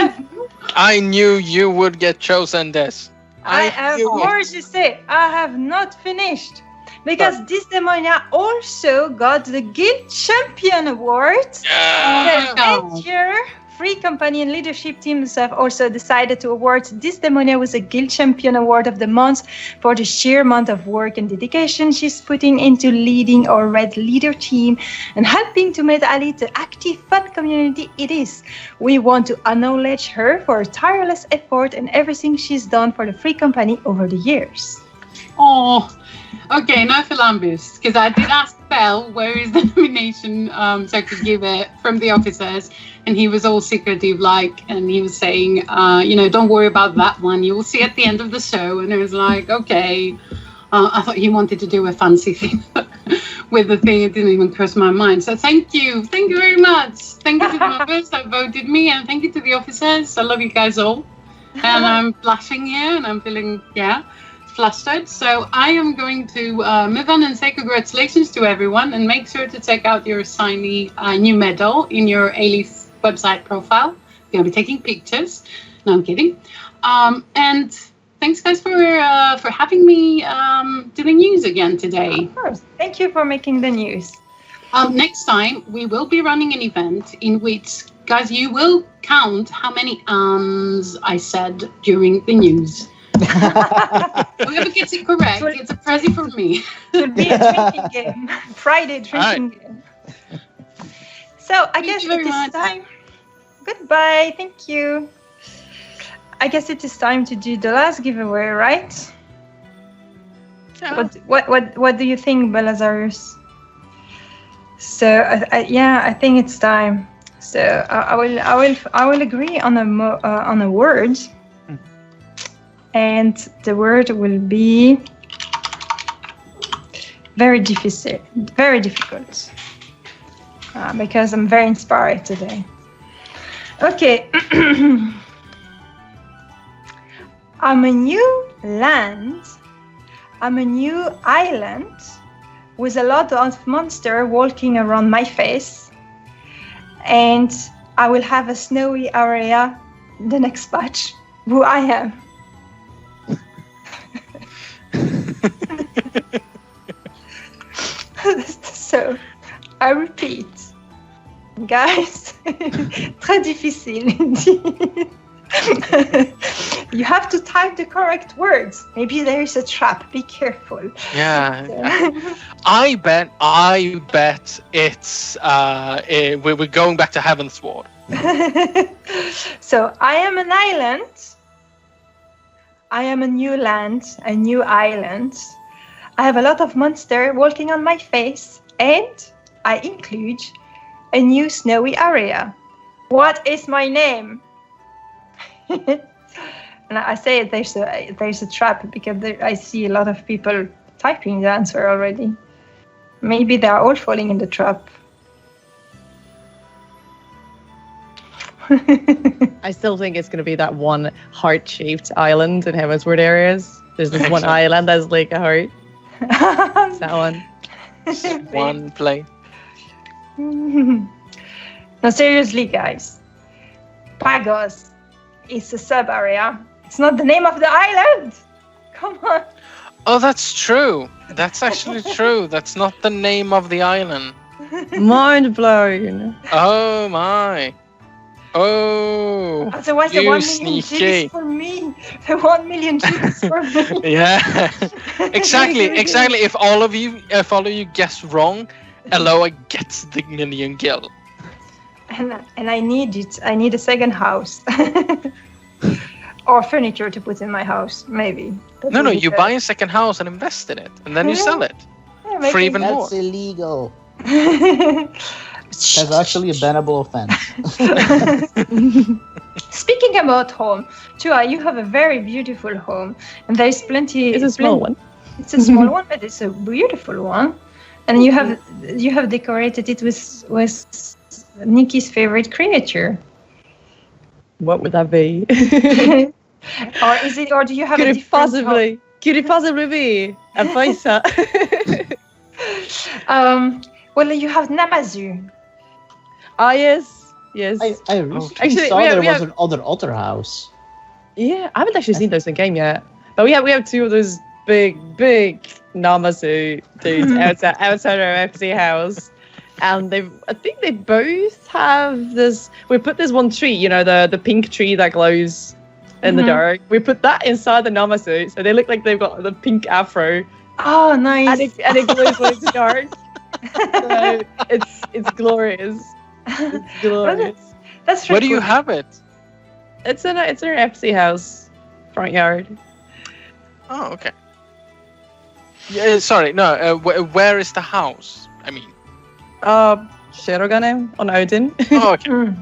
I knew you would get chosen this. I have more to say. I have not finished. Because Disdemonia also got the Guild Champion Award. Yeah. And your Free Company and leadership teams have also decided to award Disdemonia with the Guild Champion Award of the month for the sheer amount of work and dedication she's putting into leading our Red leader team and helping to make Alith the active, fun community it is. We want to acknowledge her for her tireless effort and everything she's done for the Free Company over the years. Oh. Okay, now for Lambus, because I did ask Bell where is the nomination so I could give it from the officers, and he was all secretive and he was saying, don't worry about that one, you will see at the end of the show. And it was like, okay, I thought he wanted to do a fancy thing with the thing, it didn't even cross my mind. So thank you very much. Thank you to the members that voted me, and thank you to the officers. I love you guys all. And I'm blushing here and I'm feeling, flustered, so I am going to move on and say congratulations to everyone, and make sure to check out your shiny new medal in your Alith website profile. I'm going to be taking pictures. No, I'm kidding. And thanks, guys, for having me do the news again today. Of course. Thank you for making the news. Next time, we will be running an event in which, guys, you will count how many I said during the news. Whoever gets it correct, it's a present from me. It will be a drinking game. Friday drinking game. So I guess it is time. Goodbye. Thank you. I guess it is time to do the last giveaway, right? Yeah. What do you think, Belazarus? So I think it's time. So I will agree on a word, and the word will be very difficult, because I'm very inspired today. Okay. I'm a new land. I'm a new island with a lot of monsters walking around my face, and I will have a snowy area the next patch. Who I am. So, I repeat, guys, très difficile indeed. You have to type the correct words. Maybe there is a trap. Be careful. Yeah. I bet it's we're going back to Heavensward. So I am an island. I am a new land, a new island. I have a lot of monsters walking on my face, and I include a new snowy area. What is my name? And I say there's a trap because I see a lot of people typing the answer already. Maybe they are all falling in the trap. I still think it's going to be that one heart-shaped island in Heavensward areas. There's this one island that's like a heart. It's that one. One play. No, seriously, guys. Pagos is a sub-area. It's not the name of the island. Come on. Oh, that's true. That's actually true. That's not the name of the island. Mind blown. Oh my. Oh. Otherwise, the 1 million G is for me. The 1 million G is for me. Yeah. Exactly. If all of you guess wrong, Elloa gets the million gil. And I need it. I need a second house. Or furniture to put in my house, maybe. No, you buy a second house and invest in it, and then you sell it for even more. That's illegal. That's actually a bannable offense. Speaking about home, Chua, you have a very beautiful home, and there's plenty. It's a small one. It's a small one, but it's a beautiful one, and you have decorated it with Nikki's favorite creature. What would that be? Or is it? Or do you have? Could it possibly be a Paisa? Well, you have Namazu. Ah, yes. I recently saw there was an other house. Yeah, I haven't actually seen those in game yet, but we have two of those big Namazu dudes outside our FC house. And I think they both have this. We put this one tree, the pink tree that glows in the dark. We put that inside the Namazu, so they look like they've got the pink afro. Oh, nice! And it glows when it's dark. So it's glorious. It's glorious. That's Where do you have it? It's in our FC house front yard. Oh, okay. Yeah, sorry, no. Where is the house? I mean. Shirogane on Odin. Oh, okay.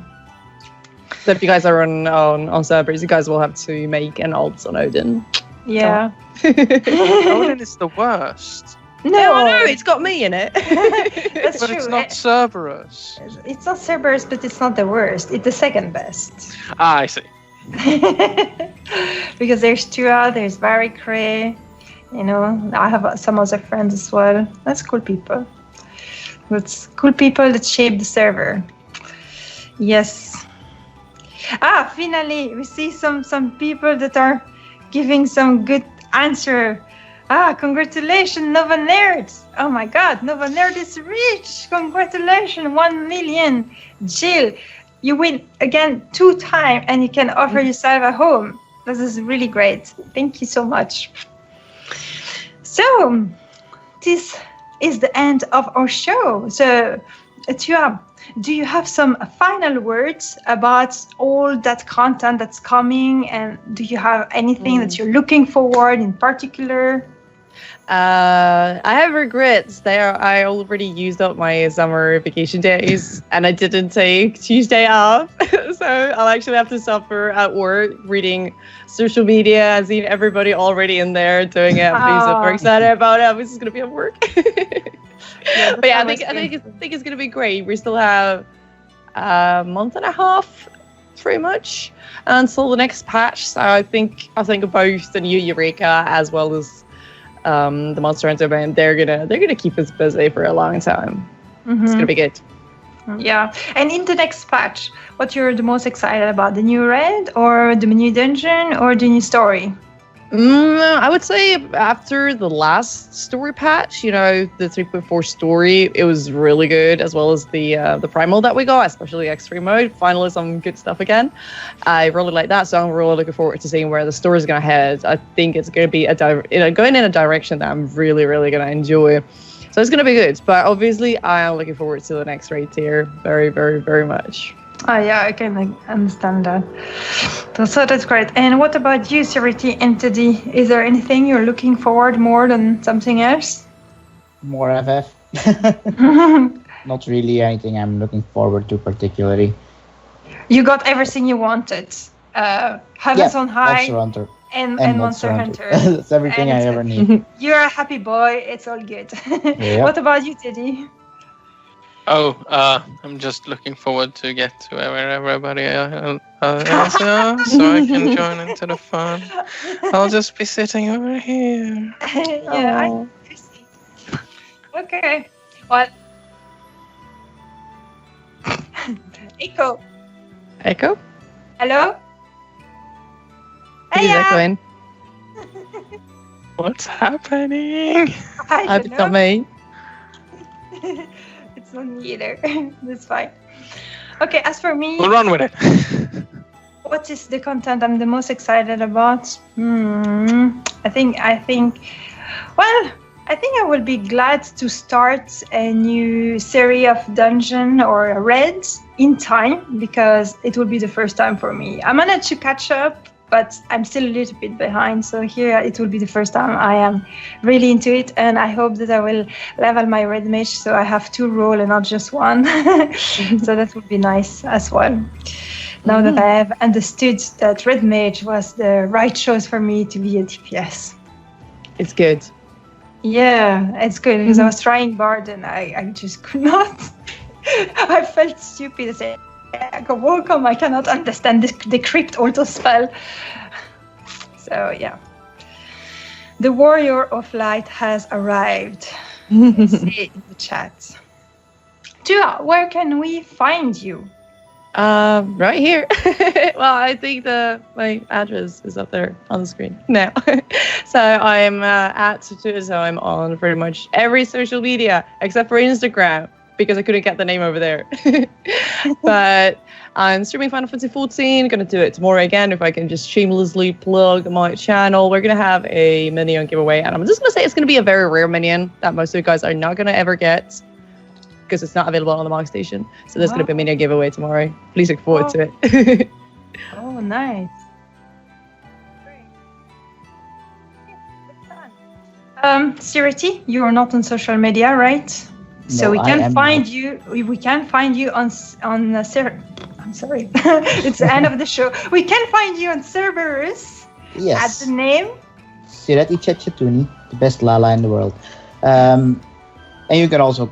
So if you guys are on servers, you guys will have to make an alt on Odin. Yeah. Odin is the worst. No, it's got me in it. That's but true. It's not Cerberus. It's not Cerberus, but it's not the worst. It's the second best. Ah, I see. Because there's Tua, there's Varicray, You know, I have some other friends as well. That's cool people. That's cool people that shape the server. Yes. Finally, we see some people that are giving some good answer. Congratulations, Nova Nerd. Oh my God, Nova Nerd is rich. Congratulations, 1 million. Jill, you win again 2 times and you can offer yourself a home. This is really great. Thank you so much. So, this is the end of our show. So, Tua, do you have some final words about all that content that's coming? And do you have anything that you're looking forward in particular? I have regrets there. I already used up my summer vacation days and I didn't take Tuesday off. So I'll actually have to suffer at work reading social media and seeing everybody already in there doing it. I'm super excited about it. This is going to be at work. But yeah, I think it's going to be great. We still have a month and a half pretty much until the next patch. So I think both the new Eureka as well as the Monster Hunter band, they're gonna keep us busy for a long time. It's gonna be good. Yeah, and in the next patch, what you're the most excited about? The new raid, or the new dungeon, or the new story? I would say after the last story patch, you know, the 3.4 story, it was really good, as well as the primal that we got, especially X3 mode. Finally, some good stuff again. I really like that, so I'm really looking forward to seeing where the story is going to head. I think it's going to be going in a direction that I'm really, really going to enjoy. So it's going to be good, but obviously I am looking forward to the next raid tier very, very, very much. Yeah, I can understand that. So that's great. And what about you, Cyretti and Teddy? Is there anything you're looking forward more than something else? More FF. Not really anything I'm looking forward to particularly. You got everything you wanted. Heavens on High Monster Hunter. And Monster Hunter. That's everything I ever need. You're a happy boy. It's all good. Yeah. What about you, Teddy? I'm just looking forward to get to where everybody else are, so I can join into the fun. I'll just be sitting over here. Yeah, I see. Okay. Well, Echo. Echo? Hello? Who's echoing? What's happening? I don't It's know. not me. It's not me either. That's fine. Okay, as for me, We'll run with it. what is the content I'm the most excited about? I think I will be glad to start a new series of dungeon or raids in time, because it will be the first time for me. I managed to catch up, but I'm still a little bit behind. So here it will be the first time I am really into it, and I hope that I will level my red mage so I have 2 roles and not just 1. So that would be nice as well. Now that I have understood that red mage was the right choice for me to be a DPS. It's good. Yeah, it's good, because I was trying bard and I just could not. I felt stupid. I said, welcome, I cannot understand the crypt auto spell. So yeah. The Warrior of Light has arrived. Let's see in the chat. Tua, where can we find you? Right here. Well, I think my address is up there on the screen now. So I'm at Twitter, so I'm on pretty much every social media except for Instagram, because I couldn't get the name over there. But I'm streaming Final Fantasy XIV. Gonna do it tomorrow again if I can just shamelessly plug my channel. We're gonna have a minion giveaway, and I'm just gonna say it's gonna be a very rare minion that most of you guys are not gonna ever get, because it's not available on the Mark Station. So there's gonna be a minion giveaway tomorrow. Please look forward to it. Oh, nice. Cyretti, you are not on social media, right? So No, we I can am find not. you. We can find you on. I'm sorry, it's the end of the show. We can find you on Cerberus Yes. at the name. Cyretti Chetchetuni, the best Lala in the world. And you can also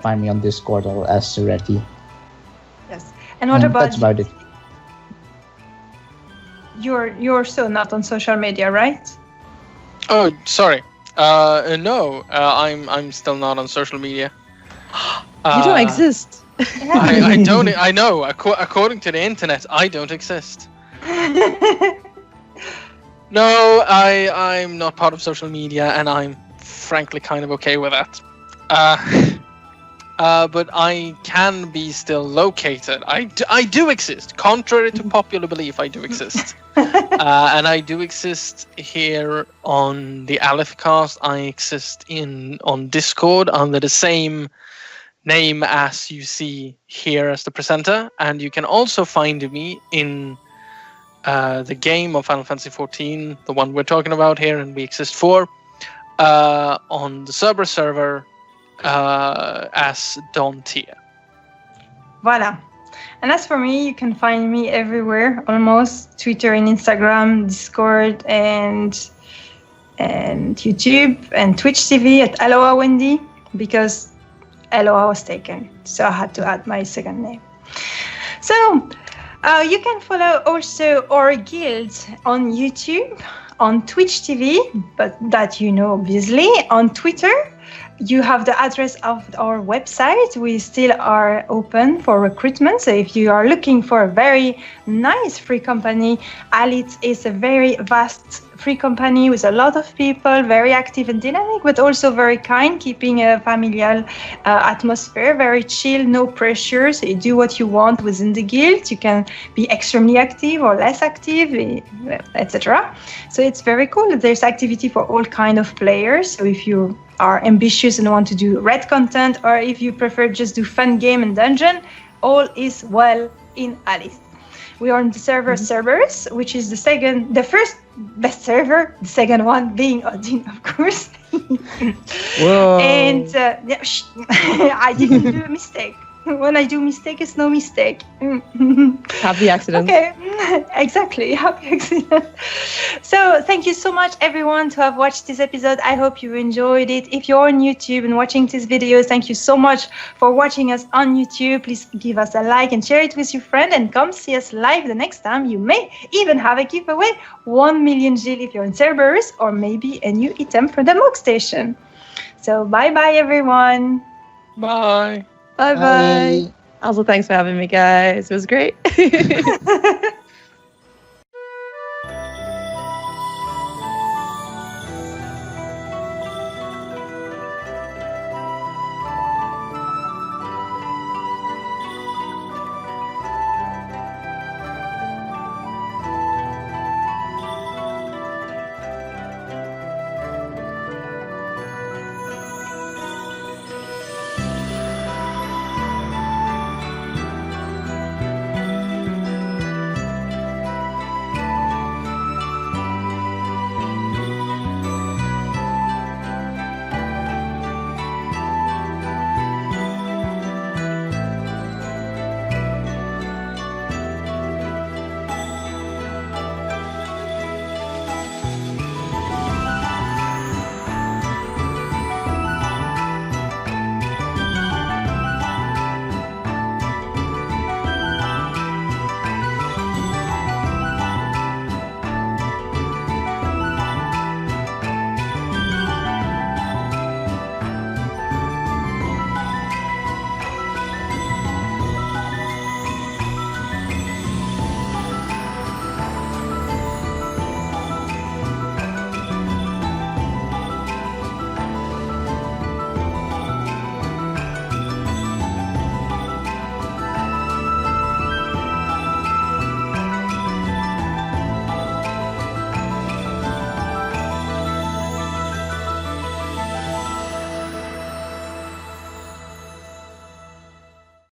find me on Discord as Cyretti. Yes. And what about That's about it. you're so not on social media, right? Oh, sorry. No, I'm still not on social media. You don't exist. I don't. I know. According to the internet, I don't exist. No, I'm not part of social media, and I'm frankly kind of okay with that. But I can be still located. I do exist. Contrary to popular belief, I do exist. And I do exist here on the Alith-Cast. I exist on Discord under the same name as you see here as the presenter. And you can also find me in the game of Final Fantasy XIV, the one we're talking about here, and we exist for, on the Cerberus server as Don Tia. Voila. And as for me, you can find me everywhere, almost Twitter and Instagram, Discord, and YouTube and Twitch TV at Elloa Wendy, because Elloa was taken, so I had to add my second name. So you can follow also our guild on YouTube, on Twitch TV, but that you know obviously, on Twitter. You have the address of our website. We still are open for recruitment. So if you are looking for a very nice free company, Alith is a very vast free company with a lot of people, very active and dynamic, but also very kind, keeping a familial atmosphere, very chill, no pressure. So you do what you want within the guild. You can be extremely active or less active, etc. So it's very cool. There's activity for all kind of players. So if you are ambitious and want to do red content, or if you prefer just do fun game and dungeon, all is well in Alith. We are on the server Cerberus, which is the first best server, the second one being Odin, of course. Whoa. And I didn't do a mistake. When I do mistake, it's no mistake. Happy accident. Okay, exactly. Happy accident. So thank you so much, everyone, to have watched this episode. I hope you enjoyed it. If you're on YouTube and watching this video, thank you so much for watching us on YouTube. Please give us a like and share it with your friend, and come see us live the next time. You may even have a giveaway, 1 million Gil if you're in Cerberus, or maybe a new item from the Moog Station. So bye-bye, everyone. Bye. Bye-bye. Also, thanks for having me, guys. It was great.